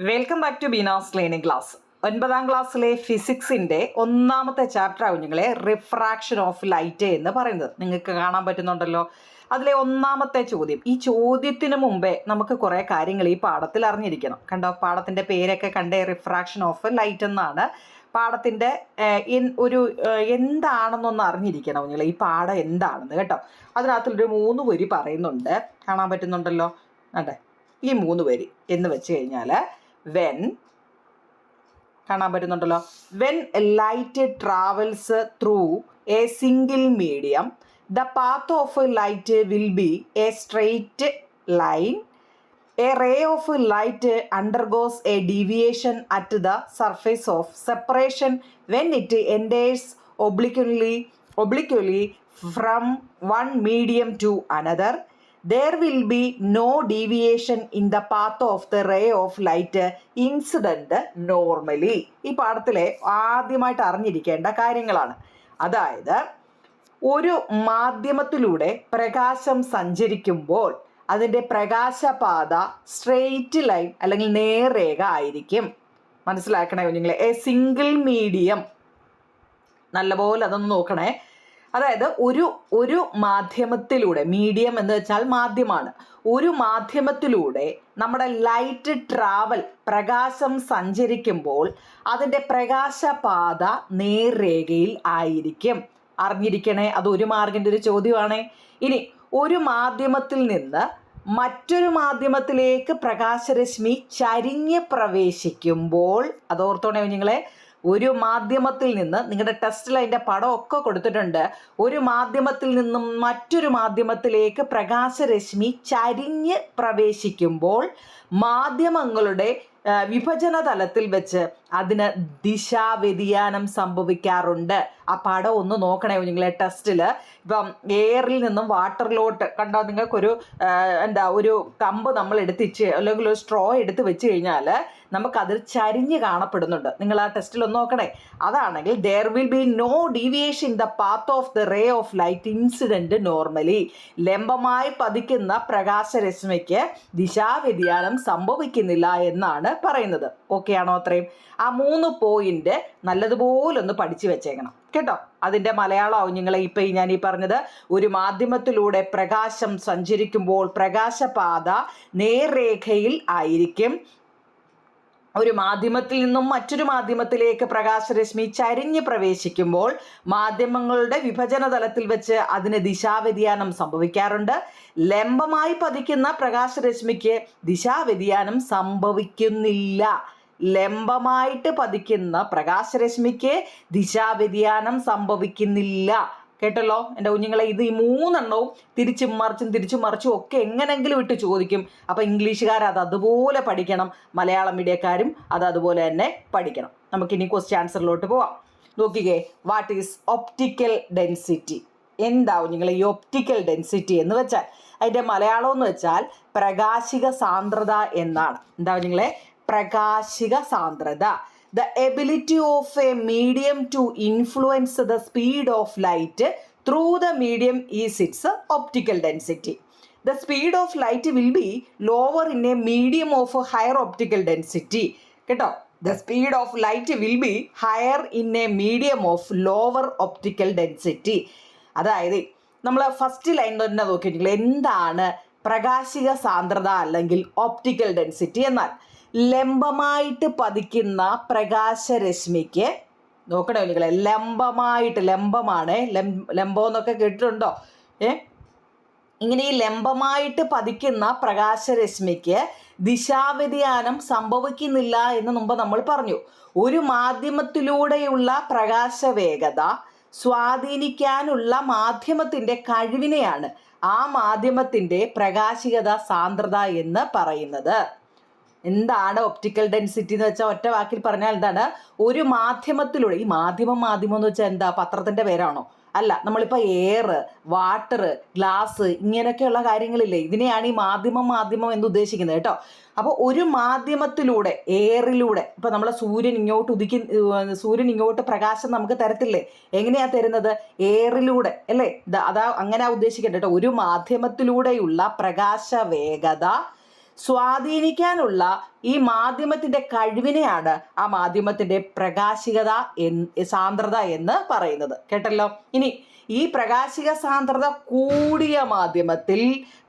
Welcome back to Beena's learning class. 9ാം ക്ലാസ്സിലെ ഫിസിക്സിൻ്റെ ഒന്നാമത്തെ ചാപ്റ്റർ ആവും നിങ്ങളെ റിഫ്രാക്ഷൻ ഓഫ് ലൈറ്റ് എന്ന് പറയുന്നത്. നിങ്ങൾക്ക് കാണാൻ പറ്റുന്നുണ്ടല്ലോ. അതിലെ ഒന്നാമത്തെ ചോദ്യം. ഈ ചോദ്യത്തിന് മുമ്പേ നമുക്ക് കുറേ കാര്യങ്ങൾ ഈ പാഠത്തിൽ അറിഞ്ഞിരിക്കണം. കണ്ടോ, പാഠത്തിൻ്റെ പേരൊക്കെ കണ്ടേ, റിഫ്രാക്ഷൻ ഓഫ് ലൈറ്റ് എന്നാണ്. പാഠത്തിൻ്റെ ഒരു എന്താണെന്നൊന്ന് അറിഞ്ഞിരിക്കണം നിങ്ങൾ, ഈ പാഠം എന്താണെന്ന് കേട്ടോ. അതിനകത്തൊരു 3 വരി പറയുന്നുണ്ട്, കാണാൻ പറ്റുന്നുണ്ടല്ലോ. അതെ, ഈ 3 വരി എന്ന് വെച്ച് കഴിഞ്ഞാൽ വെൻ, കാണാൻ പറ്റുന്നുണ്ടല്ലോ, when light travels through a single medium the path of light will be a straight line. A ray of light undergoes a deviation at the surface of separation when it enters obliquely from one medium to another. There will be no deviation in the path of the ray of light incident normally. ഈ പാഠത്തിലെ ആദ്യമായിട്ട് അറിഞ്ഞിരിക്കേണ്ട കാര്യങ്ങളാണ്. അതായത് ഒരു മാധ്യമത്തിലൂടെ പ്രകാശം സഞ്ചരിക്കുമ്പോൾ അതിൻ്റെ പ്രകാശപാത സ്ട്രെയിറ്റ് ലൈൻ അല്ലെങ്കിൽ നേർരേഖ ആയിരിക്കും. മനസ്സിലാക്കണേ കുഞ്ഞുങ്ങളെ. എ സിംഗിൾ മീഡിയം, നല്ലപോലെ അതൊന്ന് നോക്കണേ. അതായത് ഒരു മാധ്യമത്തിലൂടെ, മീഡിയം എന്ന് വെച്ചാൽ മാധ്യമമാണ്, ഒരു മാധ്യമത്തിലൂടെ നമ്മുടെ ലൈറ്റ് ട്രാവൽ, പ്രകാശം സഞ്ചരിക്കുമ്പോൾ അതിൻ്റെ പ്രകാശപാത നേർരേഖയിൽ ആയിരിക്കും. അറിഞ്ഞിരിക്കണേ, അത് 1 മാർക്കിൻ്റെ ഒരു ചോദ്യമാണ്. ഇനി ഒരു മാധ്യമത്തിൽ നിന്ന് മറ്റൊരു മാധ്യമത്തിലേക്ക് പ്രകാശരശ്മി ചരിഞ്ഞ് പ്രവേശിക്കുമ്പോൾ, അതോർത്തോണേ കുഞ്ഞുങ്ങളെ, ഒരു മാധ്യമത്തിൽ നിന്ന്, നിങ്ങളുടെ ടെസ്റ്റിൽ അതിൻ്റെ പടമൊക്കെ കൊടുത്തിട്ടുണ്ട്, ഒരു മാധ്യമത്തിൽ നിന്നും മറ്റൊരു മാധ്യമത്തിലേക്ക് പ്രകാശരശ്മി ചരിഞ്ഞ് പ്രവേശിക്കുമ്പോൾ മാധ്യമങ്ങളുടെ വിഭജന തലത്തിൽ വെച്ച് അതിന് ദിശാവ്യതിയാനം സംഭവിക്കാറുണ്ട്. ആ പടം ഒന്ന് നോക്കണേ നിങ്ങളെ ടെസ്റ്റിൽ. ഇപ്പം എയറിൽ നിന്നും വാട്ടറിലോട്ട് കണ്ടോ, നിങ്ങൾക്കൊരു ഒരു കമ്പ് നമ്മൾ എടുത്തിച്ച് അല്ലെങ്കിൽ ഒരു സ്ട്രോ എടുത്ത് വെച്ച് കഴിഞ്ഞാൽ നമുക്കതിൽ ചരിഞ്ഞ് കാണപ്പെടുന്നുണ്ട്. നിങ്ങൾ ആ ടെസ്റ്റിൽ ഒന്ന് നോക്കണേ. അതാണെങ്കിൽ there will be no deviation in the path of the ray of light incident normally. ലംബമായി പതിക്കുന്ന പ്രകാശരശ്മിക്ക് ദിശാവ്യതിയാനം സംഭവിക്കുന്നില്ല എന്നാണ് പറയുന്നത്. ഓക്കെ ആണോ? അത്രയും ആ 3 പോയിന്റ് നല്ലതുപോലെ ഒന്ന് പഠിച്ചു വെച്ചേക്കണം കേട്ടോ. അതിൻ്റെ മലയാളമാവും നിങ്ങളെ ഇപ്പം ഞാൻ ഈ പറഞ്ഞത്. ഒരു മാധ്യമത്തിലൂടെ പ്രകാശം സഞ്ചരിക്കുമ്പോൾ പ്രകാശപാത നേർരേഖയിൽ ആയിരിക്കും. ഒരു മാധ്യമത്തിൽ നിന്നും മറ്റൊരു മാധ്യമത്തിലേക്ക് പ്രകാശരശ്മി ചരിഞ്ഞ് പ്രവേശിക്കുമ്പോൾ മാധ്യമങ്ങളുടെ വിഭജന തലത്തിൽ വെച്ച് അതിന് ദിശാവ്യതിയാനം സംഭവിക്കാറുണ്ട്. ലംബമായി പതിക്കുന്ന പ്രകാശരശ്മിക്ക് ദിശാവ്യതിയാനം സംഭവിക്കുന്നില്ല. ലംബമായിട്ട് പതിക്കുന്ന പ്രകാശരശ്മിക്ക് ദിശാവ്യതിയാനം സംഭവിക്കുന്നില്ല. കേട്ടല്ലോ എൻ്റെ കുഞ്ഞുങ്ങളെ. ഇത് ഈ 3 എണ്ണവും തിരിച്ചും മറിച്ചും ഒക്കെ എങ്ങനെങ്കിലും ഇട്ട് ചോദിക്കും. അപ്പം ഇംഗ്ലീഷുകാർ അത് അതുപോലെ പഠിക്കണം, മലയാളം മീഡിയക്കാരും അത് അതുപോലെ തന്നെ പഠിക്കണം. നമുക്കിനി ക്വസ്റ്റ്യൻ ആൻസറിലോട്ട് പോവാം. നോക്കിക്കേ, വാട്ട് ഈസ് ഒപ്റ്റിക്കൽ ഡെൻസിറ്റി? എന്താവും നിങ്ങൾ ഈ ഒപ്റ്റിക്കൽ ഡെൻസിറ്റി എന്ന് വെച്ചാൽ? അതിൻ്റെ മലയാളം എന്ന് വെച്ചാൽ പ്രകാശിക സാന്ദ്രത എന്നാണ്. എന്താവും നിങ്ങളെ? പ്രകാശിക സാന്ദ്രത. The ability of a medium to influence the speed of light through the medium is its optical density. The speed of light will be lower in a medium of higher optical density. കേട്ടോ, the speed of light will be higher in a medium of lower optical density. അതായത് നമ്മൾ first line തന്നെ നോക്കിയിട്ടില്ല, എന്താണ് പ്രകാശിക സാന്ദ്രത അല്ലെങ്കിൽ optical density എന്നാൽ? ലംബമായിട്ട് പതിക്കുന്ന പ്രകാശരശ്മിക്ക്, നോക്കണേ നിങ്ങളെ, ലംബമായിട്ട്, ലംബമാണ്, ലംബം എന്നൊക്കെ കേട്ടിട്ടുണ്ടോ? ഇങ്ങനെ ഈ ലംബമായിട്ട് പതിക്കുന്ന പ്രകാശരശ്മിക്ക് ദിശാവ്യതിയാനം സംഭവിക്കുന്നില്ല എന്ന് മുമ്പ് നമ്മൾ പറഞ്ഞു. ഒരു മാധ്യമത്തിലൂടെയുള്ള പ്രകാശവേഗത സ്വാധീനിക്കാനുള്ള മാധ്യമത്തിൻ്റെ കഴിവിനെയാണ് ആ മാധ്യമത്തിൻ്റെ പ്രകാശികത സാന്ദ്രത എന്ന് പറയുന്നത്. എന്താണ് ഒപ്റ്റിക്കൽ ഡെൻസിറ്റി എന്ന് വെച്ചാൽ ഒറ്റ വാക്കിൽ പറഞ്ഞാൽ എന്താണ്? ഒരു മാധ്യമത്തിലൂടെ, ഈ മാധ്യമം എന്ന് വെച്ചാൽ എന്താ, പത്രത്തിൻ്റെ പേരാണോ? അല്ല. നമ്മളിപ്പോൾ എയർ, വാട്ടർ, ഗ്ലാസ് ഇങ്ങനെയൊക്കെയുള്ള കാര്യങ്ങളില്ലേ, ഇതിനെയാണ് ഈ മാധ്യമം എന്ന് ഉദ്ദേശിക്കുന്നത് കേട്ടോ. അപ്പോൾ ഒരു മാധ്യമത്തിലൂടെ, എയറിലൂടെ, ഇപ്പം നമ്മളെ സൂര്യൻ ഇങ്ങോട്ട് പ്രകാശം നമുക്ക് തരത്തില്ലേ? എങ്ങനെയാണ് തരുന്നത്? എയറിലൂടെ അല്ലേ? അതാ അങ്ങനെ ഉദ്ദേശിക്കട്ടെ കേട്ടോ. ഒരു മാധ്യമത്തിലൂടെയുള്ള പ്രകാശവേഗത സ്വാധീനിക്കാനുള്ള ഈ മാധ്യമത്തിൻ്റെ കഴിവിനെയാണ് ആ മാധ്യമത്തിൻ്റെ പ്രകാശികത സാന്ദ്രത എന്ന് പറയുന്നത്. കേട്ടല്ലോ. ഇനി ഈ പ്രകാശിക സാന്ദ്രത കൂടിയ മാധ്യമത്തിൽ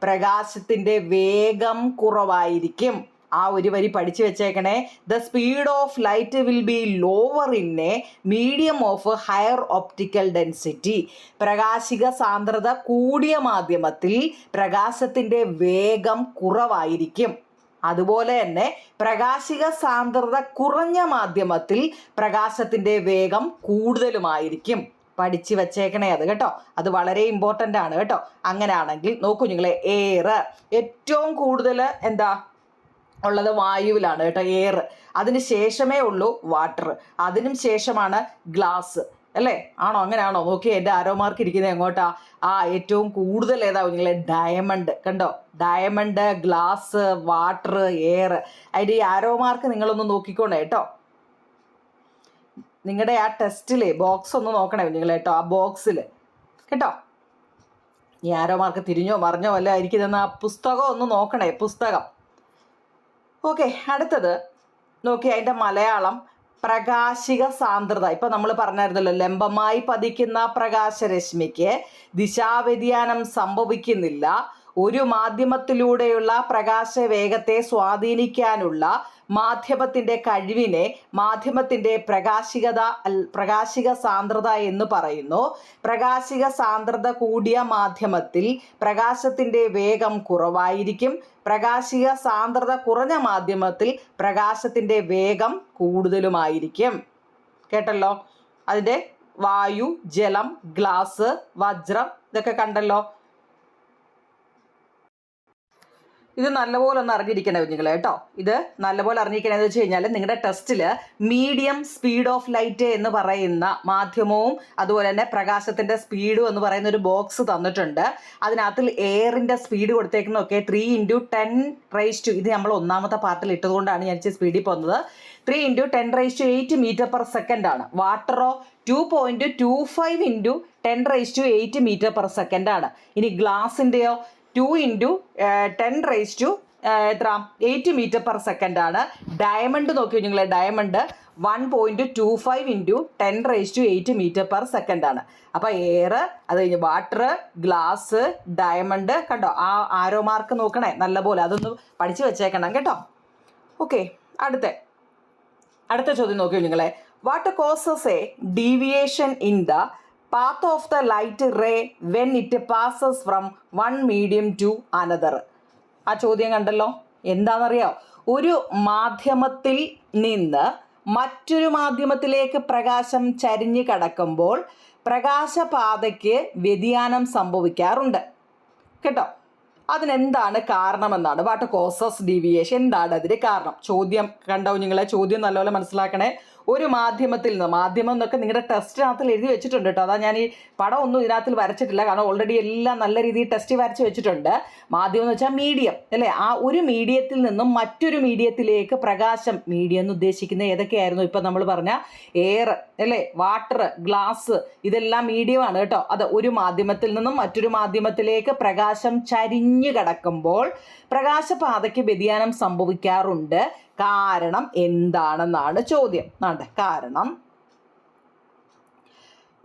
പ്രകാശത്തിൻ്റെ വേഗം കുറവായിരിക്കും. ആ ഒരു വരി പഠിച്ചു വെച്ചേക്കണേ. The speed of light will be lower in a medium of higher optical density. പ്രകാശിക സാന്ദ്രത കൂടിയ മാധ്യമത്തിൽ പ്രകാശത്തിൻ്റെ വേഗം കുറവായിരിക്കും. അതുപോലെ തന്നെ പ്രകാശിക സാന്ദ്രത കുറഞ്ഞ മാധ്യമത്തിൽ പ്രകാശത്തിൻ്റെ വേഗം കൂടുതലുമായിരിക്കും. പഠിച്ചു വെച്ചേക്കണേ അത് കേട്ടോ. അത് വളരെ ഇമ്പോർട്ടൻ്റ് ആണ് കേട്ടോ. അങ്ങനെയാണെങ്കിൽ നോക്കൂ നിങ്ങളെ, എയർ ഏറ്റവും കൂടുതൽ എന്താ ഉള്ളത് വായുവിലാണ് കേട്ടോ, എയർ. അതിന് ശേഷമേ ഉള്ളൂ വാട്ടർ, അതിനും ശേഷമാണ് ഗ്ലാസ്, അല്ലേ? ആണോ? അങ്ങനെയാണോ? നോക്കിയേ, എൻ്റെ ആരോ മാർക്ക് ഇരിക്കുന്നത് എങ്ങോട്ടാ? ഏറ്റവും കൂടുതൽ ഏതാ നിങ്ങളെ? ഡയമണ്ട്. കണ്ടോ? Diamond, glass, water, air. അതിൻ്റെ ഈ ആരോ മാർക്ക് നിങ്ങളൊന്ന് നോക്കിക്കോണേ കേട്ടോ. നിങ്ങളുടെ ആ ടെസ്റ്റിലെ ബോക്സ് ഒന്ന് നോക്കണേ നിങ്ങൾ കേട്ടോ, ആ ബോക്സിൽ കേട്ടോ. ഈ ആരോ മാർക്ക് തിരിഞ്ഞോ മറിഞ്ഞോ വല്ല ആയിരിക്കുന്നതെന്ന് ആ പുസ്തകം ഒന്ന് നോക്കണേ, പുസ്തകം. ഓക്കെ, അടുത്തത് നോക്കി, അതിൻ്റെ മലയാളം പ്രകാശിക സാന്ദ്രത. ഇപ്പം നമ്മൾ പറഞ്ഞായിരുന്നല്ലോ, ലംബമായി പതിക്കുന്ന പ്രകാശരശ്മിക്ക് ദിശാവ്യതിയാനം സംഭവിക്കുന്നില്ല. ഒരു മാധ്യമത്തിലൂടെയുള്ള പ്രകാശവേഗത്തെ സ്വാധീനിക്കാനുള്ള മാധ്യമത്തിൻ്റെ കഴിവിനെ മാധ്യമത്തിൻ്റെ പ്രകാശിക സാന്ദ്രത എന്ന് പറയുന്നു. പ്രകാശിക സാന്ദ്രത കൂടിയ മാധ്യമത്തിൽ പ്രകാശത്തിൻ്റെ വേഗം കുറവായിരിക്കും. പ്രകാശിക സാന്ദ്രത കുറഞ്ഞ മാധ്യമത്തിൽ പ്രകാശത്തിൻ്റെ വേഗം കൂടുതലുമായിരിക്കും. കേട്ടല്ലോ. അതിൻ്റെ വായു, ജലം, ഗ്ലാസ്, വജ്രം ഇതൊക്കെ കണ്ടല്ലോ. ഇത് നല്ലപോലെ ഒന്ന് അറിഞ്ഞിരിക്കണേ നിങ്ങൾ കേട്ടോ. ഇത് നല്ലപോലെ അറിഞ്ഞിരിക്കണമെന്ന് വെച്ച് കഴിഞ്ഞാൽ നിങ്ങളുടെ ടെസ്റ്റിൽ മീഡിയം സ്പീഡ് ഓഫ് ലൈറ്റ് എന്ന് പറയുന്ന മാധ്യമവും അതുപോലെ തന്നെ പ്രകാശത്തിൻ്റെ സ്പീഡും എന്ന് പറയുന്ന ഒരു ബോക്സ് തന്നിട്ടുണ്ട്. അതിനകത്തിൽ എയറിൻ്റെ സ്പീഡ് കൊടുത്തേക്കുന്നതൊക്കെ 3 × 10⁻². ഇത് നമ്മൾ ഒന്നാമത്തെ പാർട്ടിൽ ഇട്ടതുകൊണ്ടാണ് ഞാൻ സ്പീഡിൽ പോകുന്നത്. 3 × 10⁸ m/s ആണ്. വാട്ടറോ 2.25 × 10⁸ m/s ആണ്. ഇനി ഗ്ലാസിൻ്റെയോ 2 × 10⁸ m/s ആണ്. ഡയമണ്ട് നോക്കിയോ നിങ്ങൾ, ഡയമണ്ട് 1.25 × 10⁸ m/s ആണ്. അപ്പോൾ എയർ, അത് കഴിഞ്ഞ് വാട്ടർ, ഗ്ലാസ്, ഡയമണ്ട്. കണ്ടോ? ആ ആരോ മാർക്ക് നോക്കണേ നല്ലപോലെ, അതൊന്ന് പഠിച്ചു വെച്ചേക്കണം കേട്ടോ. ഓക്കെ, അടുത്ത ചോദ്യം നോക്കിയോ നിങ്ങളെ. What causes A deviation in the path of the light ray when it passes from one medium to another? ആ ചോദ്യം കണ്ടല്ലോ. എന്താണെന്നറിയാം? ഒരു മാധ്യമത്തിൽ നിന്ന് മറ്റൊരു മാധ്യമത്തിലേക്ക് പ്രകാശം ചരിഞ്ഞു കടക്കുമ്പോൾ പ്രകാശപാതയ്ക്ക് വ്യതിയാനം സംഭവിക്കാറുണ്ട് കേട്ടോ. അതിനെന്താണ് കാരണമെന്നാണ്. വാട്ട് കോസസ് ഡീവിയേഷൻ, എന്താണ് അതിന് കാരണം? ചോദ്യം കണ്ടോ നിങ്ങളെ, ചോദ്യം നല്ലപോലെ മനസ്സിലാക്കണേ. ഒരു മാധ്യമത്തിൽ നിന്ന്, മാധ്യമം എന്നൊക്കെ നിങ്ങളുടെ ടെസ്റ്റിനകത്തിൽ എഴുതി വെച്ചിട്ടുണ്ട് കേട്ടോ. അതാ ഞാൻ ഈ പടം ഒന്നും ഇതിനകത്തിൽ വരച്ചിട്ടില്ല, കാരണം ഓൾറെഡി എല്ലാം നല്ല രീതിയിൽ ടെസ്റ്റ് വരച്ച് വെച്ചിട്ടുണ്ട്. മാധ്യമം എന്ന് വെച്ചാൽ മീഡിയം, അല്ലേ? ആ ഒരു മീഡിയത്തിൽ നിന്നും മറ്റൊരു മീഡിയത്തിലേക്ക് പ്രകാശം, മീഡിയം എന്ന് ഉദ്ദേശിക്കുന്നത് ഏതൊക്കെയായിരുന്നു? ഇപ്പം നമ്മൾ പറഞ്ഞ എയർ, അല്ലേ, വാട്ടർ, ഗ്ലാസ്, ഇതെല്ലാം മീഡിയമാണ് കേട്ടോ. അത് ഒരു മാധ്യമത്തിൽ നിന്നും മറ്റൊരു മാധ്യമത്തിലേക്ക് പ്രകാശം ചരിഞ്ഞു കടക്കുമ്പോൾ പ്രകാശപാതയ്ക്ക് വ്യതിയാനം സംഭവിക്കാറുണ്ട്. കാരണം എന്താണെന്നാണ് ചോദ്യം. കാരണം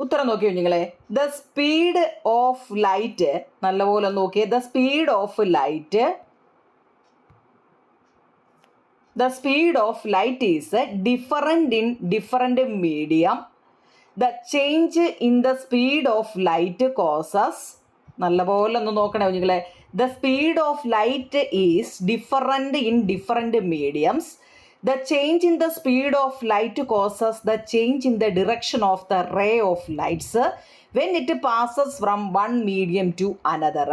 ഉത്തരം നോക്കിയോ നിങ്ങളെ. ദ സ്പീഡ് ഓഫ് ലൈറ്റ്, നല്ലപോലെ നോക്കിയേ. The speed of light is different in different medium. The change in the speed of light causes, നല്ലപോലെ ഒന്ന് നോക്കണേ നിങ്ങളെ. The speed of light is different in different mediums. The change in the speed of light causes the change in the direction of the ray of lights when it passes from one medium to another.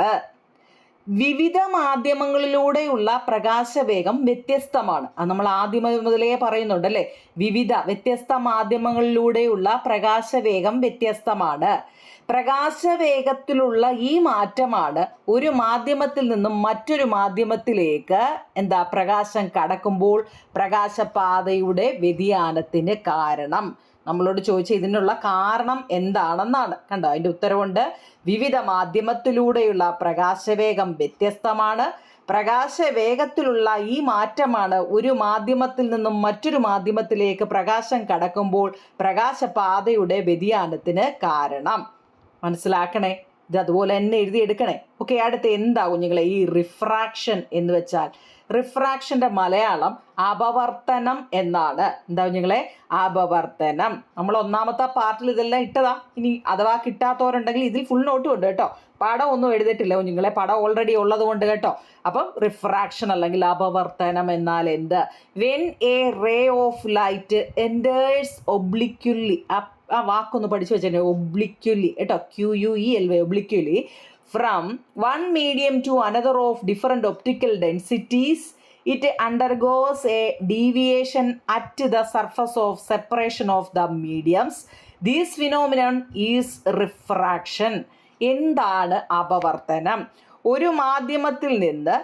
വിവിധ മാധ്യമങ്ങളിലൂടെയുള്ള പ്രകാശവേഗം വ്യത്യസ്തമാണ്. അത് നമ്മൾ ആദ്യം മുതലേ പറയുന്നുണ്ട് അല്ലേ. വ്യത്യസ്ത മാധ്യമങ്ങളിലൂടെയുള്ള പ്രകാശവേഗം വ്യത്യസ്തമാണ്. പ്രകാശവേഗത്തിലുള്ള ഈ മാറ്റമാണ് ഒരു മാധ്യമത്തിൽ നിന്നും മറ്റൊരു മാധ്യമത്തിലേക്ക് പ്രകാശം കടക്കുമ്പോൾ പ്രകാശപാതയുടെ വ്യതിയാനത്തിന് കാരണം. നമ്മളോട് ചോദിച്ച ഇതിനുള്ള കാരണം എന്താണെന്നാണ്. കണ്ടോ? അതിൻ്റെ ഉത്തരവുണ്ട്. വിവിധ മാധ്യമത്തിലൂടെയുള്ള പ്രകാശവേഗം വ്യത്യസ്തമാണ്. പ്രകാശ വേഗത്തിലുള്ള ഈ മാറ്റമാണ് ഒരു മാധ്യമത്തിൽ നിന്നും മറ്റൊരു മാധ്യമത്തിലേക്ക് പ്രകാശം കടക്കുമ്പോൾ പ്രകാശപാതയുടെ വ്യതിയാനത്തിന് കാരണം. മനസ്സിലാക്കണേ, ഇത് അതുപോലെ തന്നെ എഴുതിയെടുക്കണേ. ഓക്കെ, അടുത്ത് എന്താ കുഞ്ഞുങ്ങളെ ഈ റിഫ്രാക്ഷൻ എന്ന് വെച്ചാൽ? റിഫ്രാക്ഷൻ്റെ മലയാളം അപവർത്തനം എന്നാണ്. എന്താ കുഞ്ഞുങ്ങളെ? അപവർത്തനം. നമ്മൾ ഒന്നാമത്തെ പാർട്ടിൽ ഇതെല്ലാം ഇട്ടതാ. ഇനി അഥവാ കിട്ടാത്തവരുണ്ടെങ്കിൽ ഇതിൽ ഫുൾ നോട്ടും ഉണ്ട് കേട്ടോ. പടം ഒന്നും എഴുതിയിട്ടില്ല കുഞ്ഞുങ്ങളെ, പടം ഓൾറെഡി ഉള്ളത് കൊണ്ട് കേട്ടോ. അപ്പം റിഫ്രാക്ഷൻ അല്ലെങ്കിൽ അപവർത്തനം എന്നാൽ എന്ത്? When a ray of light enters obliquely, ആ വാക്കൊന്ന് പഠിച്ചു വെച്ചേ, ഒബ്ലിക്യുലി കേട്ടോ, QUELY, ഒബ്ലിക്യുലി, from one medium to another of different optical densities, it undergoes a deviation at the surface of separation of the mediums. This phenomenon is refraction. എന്താണ് അപവർത്തനം? ഒരു മാധ്യമത്തിൽ നിന്ന്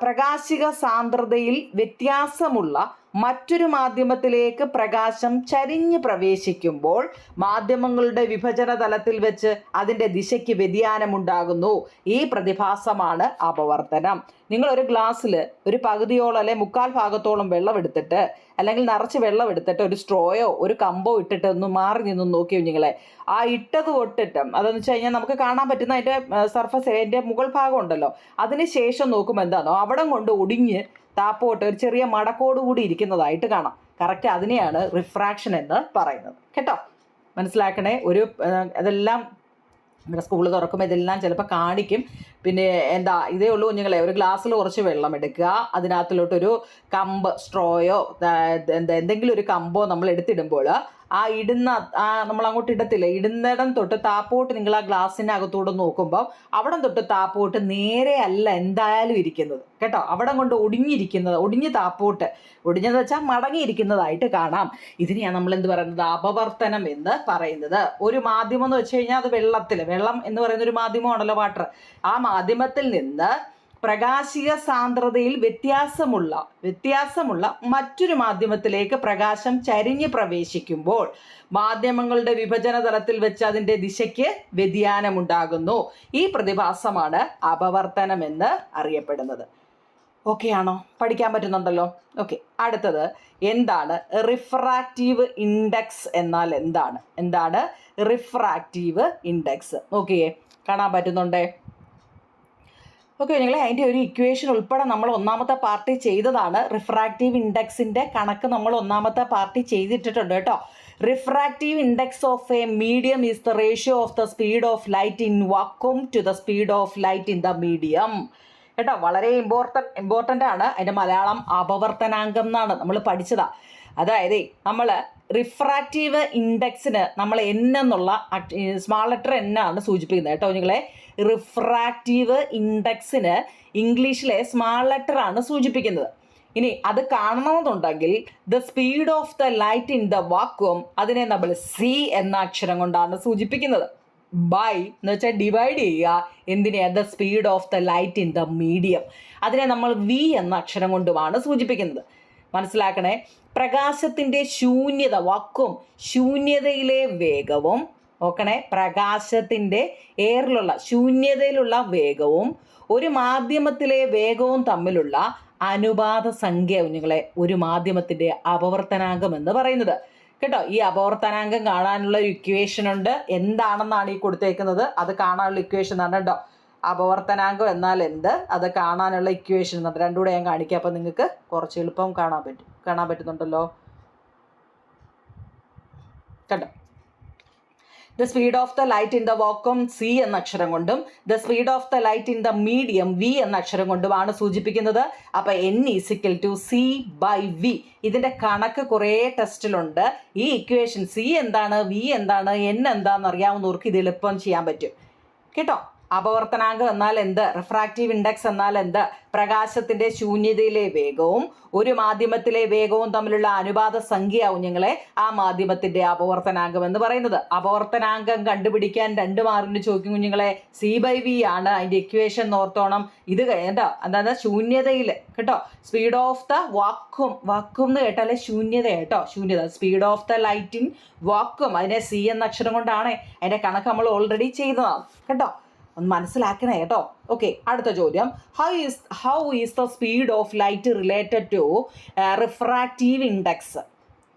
പ്രകാശിക സാന്ദ്രതയിൽ വ്യത്യാസമുള്ള മറ്റൊരു മാധ്യമത്തിലേക്ക് പ്രകാശം ചരിഞ്ഞ് പ്രവേശിക്കുമ്പോൾ മാധ്യമങ്ങളുടെ വിഭജന തലത്തിൽ വെച്ച് അതിൻ്റെ ദിശയ്ക്ക് വ്യതിയാനമുണ്ടാകുന്നു. ഈ പ്രതിഭാസമാണ് അപവർത്തനം. നിങ്ങളൊരു ഗ്ലാസ്സിൽ ഒരു പകുതിയോളം അല്ലെങ്കിൽ 1/4 ഭാഗത്തോളം വെള്ളം എടുത്തിട്ട്, അല്ലെങ്കിൽ നിറച്ച് വെള്ളം എടുത്തിട്ട് ഒരു സ്ട്രോയോ ഒരു കമ്പോ ഇട്ടിട്ട് ഒന്ന് മാറി നിന്നും നോക്കി കുഞ്ഞുങ്ങളെ. ആ ഇട്ടത് തൊട്ടിട്ട് അതെന്ന് വെച്ച് കഴിഞ്ഞാൽ നമുക്ക് കാണാൻ പറ്റുന്ന അതിൻ്റെ സർഫസ്, അതിൻ്റെ മുകൾ ഭാഗം ഉണ്ടല്ലോ, അതിന് ശേഷം നോക്കുമ്പോൾ എന്താണോ അവിടം കൊണ്ട് ഒടിഞ്ഞ് താപ്പോട്ട് ഒരു ചെറിയ മടക്കോട് കൂടി ഇരിക്കുന്നതായിട്ട് കാണാം. കറക്റ്റ് അതിനെയാണ് റിഫ്രാക്ഷൻ എന്ന് പറയുന്നത് കേട്ടോ. മനസ്സിലാക്കണേ. ഒരു അതെല്ലാം നമ്മുടെ സ്കൂൾ തുറക്കുമ്പോൾ ഇതെല്ലാം ചിലപ്പോൾ കാണിക്കും. പിന്നെ എന്താ ഇതേ ഉള്ളൂ കുഞ്ഞുങ്ങളെ, ഒരു ഗ്ലാസ്സിൽ കുറച്ച് വെള്ളം എടുക്കുക, അതിനകത്തിലോട്ടൊരു കമ്പ്, സ്ട്രോയോ എന്തെങ്കിലും ഒരു കമ്പോ നമ്മൾ എടുത്തിടുമ്പോൾ ആ ഇടുന്ന നമ്മൾ അങ്ങോട്ട് ഇടത്തില്ല, ഇടുന്നിടം തൊട്ട് താപ്പോട്ട് നിങ്ങൾ ആ ഗ്ലാസ്സിനകത്തൂടെ നോക്കുമ്പോൾ അവിടം തൊട്ട് താപ്പോട്ട് നേരെ അല്ല എന്തായാലും ഇരിക്കുന്നത് കേട്ടോ. അവിടം കൊണ്ട് ഒടിഞ്ഞിരിക്കുന്നത്, ഒടിഞ്ഞ് താപ്പോട്ട്, ഒടിഞ്ഞെന്ന് വെച്ചാൽ മടങ്ങിയിരിക്കുന്നതായിട്ട് കാണാം. ഇതിനെയാണ് നമ്മൾ എന്ത് പറയുന്നത്? അപവർത്തനം എന്ന് പറയുന്നത്. ഒരു മാധ്യമം എന്ന് വെച്ച് കഴിഞ്ഞാൽ അത് വെള്ളം എന്ന് പറയുന്ന ഒരു മാധ്യമമാണല്ലോ, വാട്ടർ. ആ മാധ്യമത്തിൽ നിന്ന് പ്രകാശിക സാന്ദ്രതയിൽ വ്യത്യാസമുള്ള മറ്റൊരു മാധ്യമത്തിലേക്ക് പ്രകാശം ചരിഞ്ഞ് പ്രവേശിക്കുമ്പോൾ മാധ്യമങ്ങളുടെ വിഭജന തലത്തിൽ വെച്ച് അതിൻ്റെ ദിശയ്ക്ക് വ്യതിയാനമുണ്ടാകുന്നു. ഈ പ്രതിഭാസമാണ് അപവർത്തനം എന്ന് അറിയപ്പെടുന്നത്. ഓക്കെ ആണോ? പഠിക്കാൻ പറ്റുന്നുണ്ടല്ലോ? ഓക്കെ, അടുത്തത് എന്താണ് റിഫ്രാക്റ്റീവ് ഇൻഡെക്സ് എന്നാൽ എന്താണ് റിഫ്രാക്റ്റീവ് ഇൻഡെക്സ്? നോക്കിയേ, കാണാൻ പറ്റുന്നുണ്ടേ? ഓക്കെ കുഞ്ഞുങ്ങളെ, അതിൻ്റെ ഒരു ഇക്വേഷൻ ഉൾപ്പെടെ നമ്മൾ ഒന്നാമത്തെ പാർട്ടി ചെയ്തതാണ്. റിഫ്രാക്റ്റീവ് ഇൻഡെക്സിൻ്റെ കണക്ക് നമ്മൾ ഒന്നാമത്തെ പാർട്ടി ചെയ്തിട്ടിട്ടുണ്ട് കേട്ടോ. Refractive index of a medium is the ratio of the speed of light in vacuum to the speed of light in the medium കേട്ടോ. വളരെ ഇമ്പോർട്ടൻ്റ് ആണ്. അതിൻ്റെ മലയാളം അപവർത്തനാങ്കം എന്നാണ് നമ്മൾ പഠിച്ചതാ. അതായത് നമ്മൾ റിഫ്രാക്റ്റീവ് ഇൻഡെക്സിന് നമ്മൾ N എന്നുള്ള സ്മാൾ ലെറ്റർ N ആണ് സൂചിപ്പിക്കുന്നത് കേട്ടോ നിങ്ങളെ. റിഫ്രാക്റ്റീവ് ഇൻഡെക്സിന് ഇംഗ്ലീഷിലെ സ്മാൾ ലെറ്റർ ആണ് സൂചിപ്പിക്കുന്നത്. ഇനി അത് കാണണമെന്നുണ്ടെങ്കിൽ the speed of the light in the vacuum അതിനെ നമ്മൾ C എന്ന അക്ഷരം കൊണ്ടാണ് സൂചിപ്പിക്കുന്നത്. ബൈ എന്ന് വെച്ചാൽ ഡിവൈഡ് ചെയ്യുക എന്തിനെയാണ്? The speed of the light in the medium, അതിനെ നമ്മൾ V എന്ന അക്ഷരം കൊണ്ടുമാണ് സൂചിപ്പിക്കുന്നത്. മനസ്സിലാക്കണേ. പ്രകാശത്തിൻ്റെ ശൂന്യത, വാക്വം, ശൂന്യതയിലെ വേഗവും, നോക്കണേ, പ്രകാശത്തിൻ്റെ എയറിലുള്ള ശൂന്യതയിലുള്ള വേഗവും ഒരു മാധ്യമത്തിലെ വേഗവും തമ്മിലുള്ള അനുപാത സംഖ്യ കുഞ്ഞുങ്ങളെ ഒരു മാധ്യമത്തിൻ്റെ അപവർത്തനാങ്കം എന്ന് പറയുന്നത് കേട്ടോ. ഈ അപവർത്തനാങ്കം കാണാനുള്ള ഒരു ഇക്വേഷൻ ഉണ്ട്. എന്താണെന്നാണ് ഈ കൊടുത്തേക്കുന്നത്, അത് കാണാനുള്ള ഇക്വേഷൻ ആണ് കേട്ടോ. അപവർത്തനാങ്കം എന്നാൽ എന്ത്, അത് കാണാനുള്ള ഇക്വേഷൻ എന്നുണ്ട്. രണ്ടുകൂടെ ഞാൻ കാണിക്കാം, അപ്പോൾ നിങ്ങൾക്ക് കുറച്ച് എളുപ്പം കാണാൻ പറ്റുന്നുണ്ടല്ലോ കണ്ടോ. The speed of the light in the vacuum C എന്ന അക്ഷരം കൊണ്ടും the speed of the light in the medium V എന്ന അക്ഷരം കൊണ്ടുമാണ് സൂചിപ്പിക്കുന്നത്. അപ്പോൾ N = C/V. ഇതിൻ്റെ കണക്ക് കുറേ ടെസ്റ്റിലുണ്ട്. ഈ ഇക്വേഷൻ C എന്താണ്, V എന്താണ്, N എന്താണെന്ന് അറിയാവുന്നവർക്ക് ഇത് എളുപ്പം ചെയ്യാൻ പറ്റും കേട്ടോ. അപവർത്തനാങ്കം എന്നാൽ എന്ത്, റിഫ്രാക്റ്റീവ് ഇൻഡെക്സ് എന്നാൽ എന്ത്, പ്രകാശത്തിൻ്റെ ശൂന്യതയിലെ വേഗവും ഒരു മാധ്യമത്തിലെ വേഗവും തമ്മിലുള്ള അനുപാത സംഖ്യ കുഞ്ഞുങ്ങളെ ആ മാധ്യമത്തിൻ്റെ അപവർത്തനാങ്കം എന്ന് പറയുന്നത്. അപവർത്തനാങ്കം കണ്ടുപിടിക്കാൻ 2 മാർക്കിന് ചോദിക്കും കുഞ്ഞുങ്ങളെ. C/V ആണ് അതിൻ്റെ ഇക്വേഷൻ ഓർത്തോണം. ഇത് കേട്ടോ, അതായത് ശൂന്യതയിൽ കേട്ടോ, സ്പീഡ് ഓഫ് ദ വാക്വം എന്ന് കേട്ടാലേ ശൂന്യത കേട്ടോ, ശൂന്യത. Speed of the light in vacuum അതിനെ C എന്ന അക്ഷരം കൊണ്ടാണ്. അതിൻ്റെ കണക്ക് നമ്മൾ ഓൾറെഡി ചെയ്തതാണ് കേട്ടോ. ഒന്ന് മനസ്സിലാക്കണേ കേട്ടോ. ഓക്കെ, അടുത്ത ചോദ്യം. How is the speed of light related to refractive index?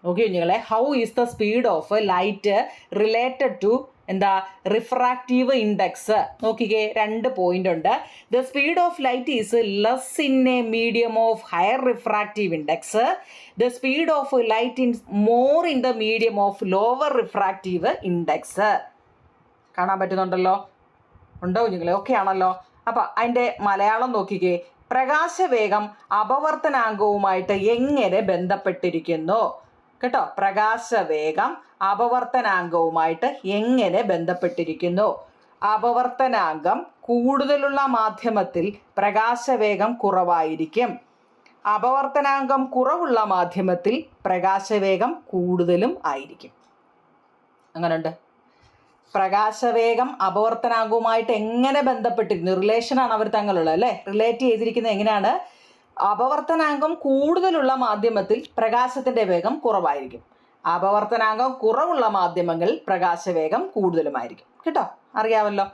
Okay കുഞ്ഞുങ്ങളെ, how is the speed of light related to എന്താ റിഫ്രാക്റ്റീവ് ഇൻഡെക്സ്? നോക്കിക്കേ, 2 പോയിന്റ് ഉണ്ട്. The speed of light is less in a medium of higher refractive index. The speed of light in more in the medium of lower refractive index. കാണാൻ പറ്റുന്നുണ്ടല്ലോ, ഉണ്ടോ കുഞ്ഞുങ്ങളെ? Okay ആണല്ലോ. അപ്പം അതിൻ്റെ മലയാളം നോക്കിക്കേ. പ്രകാശവേഗം അപവർത്തനാങ്കവുമായിട്ട് എങ്ങനെ ബന്ധപ്പെട്ടിരിക്കുന്നു? കേട്ടോ, പ്രകാശവേഗം അപവർത്തനാങ്കവുമായിട്ട് എങ്ങനെ ബന്ധപ്പെട്ടിരിക്കുന്നു? അപവർത്തനാങ്കം കൂടുതലുള്ള മാധ്യമത്തിൽ പ്രകാശവേഗം കുറവായിരിക്കും. അപവർത്തനാങ്കം കുറവുള്ള മാധ്യമത്തിൽ പ്രകാശവേഗം കൂടുതലും ആയിരിക്കും. അങ്ങനെയുണ്ട്. പ്രകാശവേഗം അപവർത്തനാങ്കവുമായിട്ട് എങ്ങനെ ബന്ധപ്പെട്ടിരിക്കുന്നു? റിലേഷനാണ് അവർ തങ്ങളുള്ളത് അല്ലേ? റിലേറ്റ് ചെയ്തിരിക്കുന്നത് എങ്ങനെയാണ്? അപവർത്തനാങ്കം കൂടുതലുള്ള മാധ്യമത്തിൽ പ്രകാശത്തിൻ്റെ വേഗം കുറവായിരിക്കും. അപവർത്തനാങ്കം കുറവുള്ള മാധ്യമങ്ങളിൽ പ്രകാശവേഗം കൂടുതലുമായിരിക്കും. കേട്ടോ, അറിയാമല്ലോ.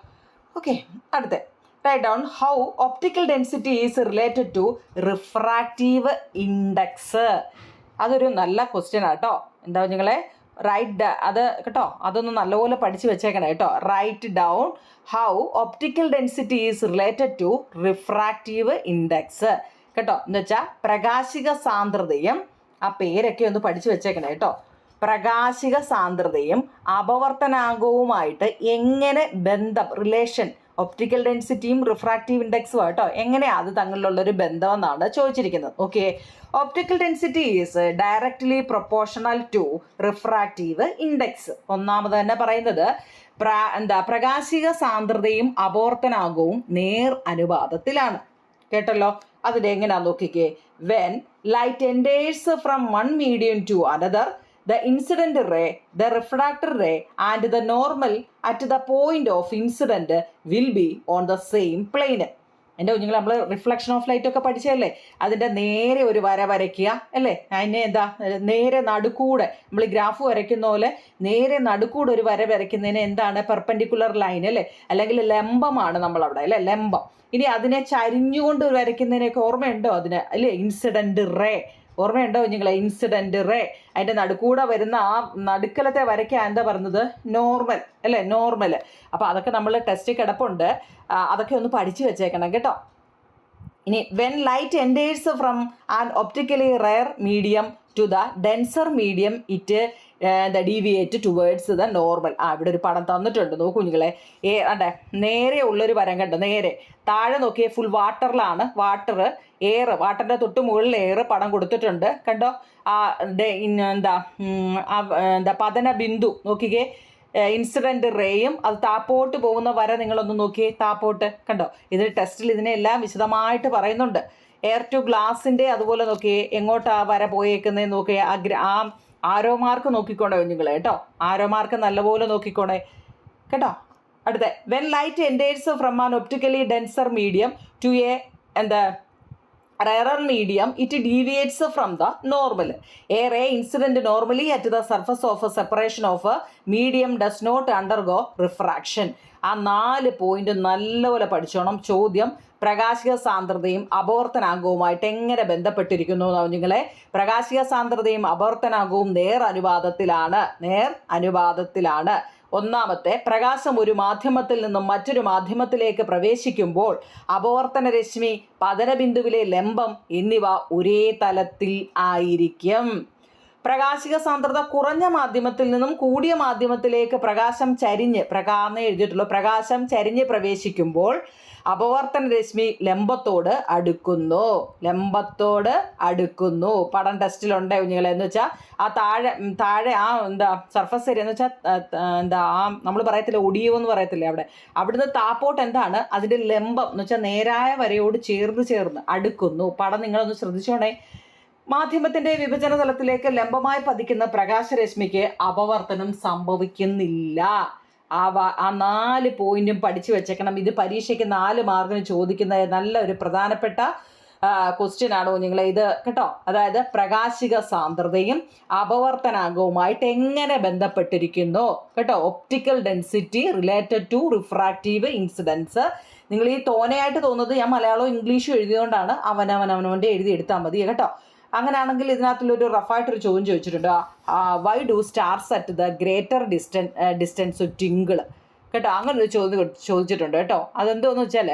ഓക്കെ, അടുത്ത write down how optical density is related to refractive index. അതൊരു നല്ല ക്വസ്റ്റ്യൻ ആട്ടോ. എന്താ നിങ്ങളെ അത് കേട്ടോ, അതൊന്ന് നല്ലപോലെ പഠിച്ചു വെച്ചേക്കണം കേട്ടോ. Write down how optical density is related to refractive index. കേട്ടോ, എന്ന് വെച്ചാൽ പ്രകാശിക സാന്ദ്രതയും, ആ പേരൊക്കെ ഒന്ന് പഠിച്ചു വെച്ചേക്കണം കേട്ടോ. പ്രകാശിക സാന്ദ്രതയും അപവർത്തനാങ്കവുമായിട്ട് എങ്ങനെ റിലേഷൻ, ഒപ്റ്റിക്കൽ ഡെൻസിറ്റിയും റിഫ്രാക്റ്റീവ് ഇൻഡെക്സും കേട്ടോ, എങ്ങനെയാണ് അത് തങ്ങളിലുള്ളൊരു ബന്ധമെന്നാണ് ചോദിച്ചിരിക്കുന്നത്. Okay, optical density is directly proportional to refractive index. ഒന്നാമത് തന്നെ പറയുന്നത് പ്രകാശിക സാന്ദ്രതയും അപവർത്തനാങ്കവും നേർ അനുപാതത്തിലാണ്. കേട്ടല്ലോ, അതിൽ എങ്ങനെയാ നോക്കിക്കേ. When light enters from one medium to another, the incident ray, the refractor ray and the normal at the point of incident will be on the same plane. എൻ്റെ കുഞ്ഞുങ്ങൾ, നമ്മൾ റിഫ്ലക്ഷൻ ഓഫ് ലൈറ്റ് ഒക്കെ പഠിച്ചല്ലേ? അതിൻ്റെ നേരെ ഒരു വര വരയ്ക്കുക അല്ലേ? അതിനെ എന്താ നേരെ നടുക്കൂടെ നമ്മൾ ഗ്രാഫ് വരയ്ക്കുന്ന പോലെ നേരെ നടുക്കൂടെ ഒരു വര വരയ്ക്കുന്നതിന് എന്താണ്? പെർപെൻഡിക്കുലർ ലൈൻ അല്ലേ? അല്ലെങ്കിൽ ലംബമാണ് നമ്മളവിടെ അല്ലേ? ലംബം. ഇനി അതിനെ ചരിഞ്ഞുകൊണ്ട് വരയ്ക്കുന്നതിനൊക്കെ ഓർമ്മയുണ്ടോ അതിന് അല്ലേ? ഇൻസിഡൻറ്റ് റേ ഓർമ്മയുണ്ടോ കുഞ്ഞുങ്ങളെ? Incident ray. അതിൻ്റെ നടുക്കൂടെ വരുന്ന ആ നടുക്കലത്തെ വരയ്ക്കാൻ എന്താ പറയുന്നത്? നോർമൽ അല്ലേ? നോർമൽ. അപ്പോൾ അതൊക്കെ നമ്മൾ ടെസ്റ്റ് കിടപ്പുണ്ട്, അതൊക്കെ ഒന്ന് പഠിച്ചു വെച്ചേക്കണം കേട്ടോ. ഇനി when light enters from an optically rarer medium to the denser medium it deviate towards the normal. ഇവിടെ ഒരു പടം തന്നിട്ടുണ്ട്, നോക്കൂ കുഞ്ഞുങ്ങളെ. അതെ, നേരെ ഉള്ളൊരു വരം കണ്ടോ? നേരെ താഴെ നോക്കിയേ, ഫുൾ വാട്ടറിലാണ്. വാട്ടറിൻ്റെ തൊട്ട് മുകളിൽ എയർ പടം കൊടുത്തിട്ടുണ്ട് കണ്ടോ? എന്താ പതന ബിന്ദു നോക്കിക്കേ, ഇൻസിഡൻറ്റ് റേയും അത് താപ്പോട്ട് പോകുന്ന വര നിങ്ങളൊന്ന് നോക്കിയേ, താപ്പോട്ട് കണ്ടോ? ഇതിന് ടെസ്റ്റിൽ ഇതിനെല്ലാം വിശദമായിട്ട് പറയുന്നുണ്ട്. എയർ ടു ഗ്ലാസിൻ്റെ അതുപോലെ നോക്കിയേ, എങ്ങോട്ടാ വര പോയേക്കുന്നതെന്ന് നോക്കിയേ. ആ ആരോ മാർക്ക് നോക്കിക്കോണേ കുഞ്ഞുങ്ങളെ കേട്ടോ, ആരോ മാർക്ക് നല്ലപോലെ നോക്കിക്കോണേ കേട്ടോ. അടുത്ത when light enters from an optically denser medium to a rarer medium, it deviates from the normal. A ray incident normally at the surface of a separation of a medium does not undergo refraction. ആ 4 point നല്ലപോലെ പഠിച്ചോണം. ചോദ്യം, പ്രകാശിക സാന്ദ്രതയും അപവർത്തനാങ്കവുമായിട്ട് എങ്ങനെ ബന്ധപ്പെട്ടിരിക്കുന്നു കുഞ്ഞുങ്ങളെ? പ്രകാശിക സാന്ദ്രതയും അപവർത്തനാങ്കവും നേർ അനുപാതത്തിലാണ്. ഒന്നാമത്തെ, പ്രകാശം ഒരു മാധ്യമത്തിൽ നിന്നും മറ്റൊരു മാധ്യമത്തിലേക്ക് പ്രവേശിക്കുമ്പോൾ അപവർത്തന രശ്മി, പതനബിന്ദുവിലെ ലംബം എന്നിവ ഒരേ തലത്തിൽ ആയിരിക്കും. പ്രകാശിക സാന്ദ്രത കുറഞ്ഞ മാധ്യമത്തിൽ നിന്നും കൂടിയ മാധ്യമത്തിലേക്ക് പ്രകാശം ചരിഞ്ഞ് പ്രവേശിക്കുമ്പോൾ അപവർത്തന രശ്മി ലംബത്തോട് അടുക്കുന്നു. പടം ടെസ്റ്റിലുണ്ട് കുഞ്ഞുങ്ങളെ. എന്ന് വെച്ചാൽ ആ താഴെ ആ സർഫസ് ഏരിയ എന്ന് വെച്ചാൽ നമ്മൾ പറയത്തില്ല, ഒടിയുമെന്ന് പറയത്തില്ലേ, അവിടുന്ന് താപ്പോട്ട് എന്താണ് അതിൻ്റെ ലംബം എന്ന് വെച്ചാൽ നേരായ വരയോട് ചേർന്ന് അടുക്കുന്നു. പടം നിങ്ങളൊന്ന് ശ്രദ്ധിച്ചോണേ. മാധ്യമത്തിൻ്റെ വിഭജന തലത്തിലേക്ക് ലംബമായി പതിക്കുന്ന പ്രകാശരശ്മിക്ക് അപവർത്തനം സംഭവിക്കുന്നില്ല. ആ 4 പോയിന്റും പഠിച്ചു വെച്ചേക്കണം. ഇത് പരീക്ഷയ്ക്ക് 4 മാർക്കിന് ചോദിക്കുന്ന നല്ല ഒരു പ്രധാനപ്പെട്ട ക്വസ്റ്റ്യൻ ആണ് കുഞ്ഞുങ്ങളെ ഇത് കേട്ടോ. അതായത് പ്രകാശിക സാന്ദ്രതയും അപവർത്തനാങ്കവുമായിട്ട് എങ്ങനെ ബന്ധപ്പെട്ടിരിക്കുന്നു കേട്ടോ. Optical density related to refractive incidence. നിങ്ങൾ ഈ തോനയായിട്ട് തോന്നുന്നത് ഞാൻ മലയാളവും ഇംഗ്ലീഷും എഴുതിയതുകൊണ്ടാണ്. അവനവൻ്റെ എഴുതി എടുത്താൽ മതി കേട്ടോ. അങ്ങനെയാണെങ്കിൽ ഇതിനകത്തുള്ളൊരു റഫായിട്ടൊരു ചോദ്യം ചോദിച്ചിട്ടുണ്ട്. Why do stars at the greater distance twinkle കേട്ടോ. അങ്ങനെ ഒരു ചോദ്യം ചോദിച്ചിട്ടുണ്ട് കേട്ടോ. അതെന്തോന്ന് വെച്ചാൽ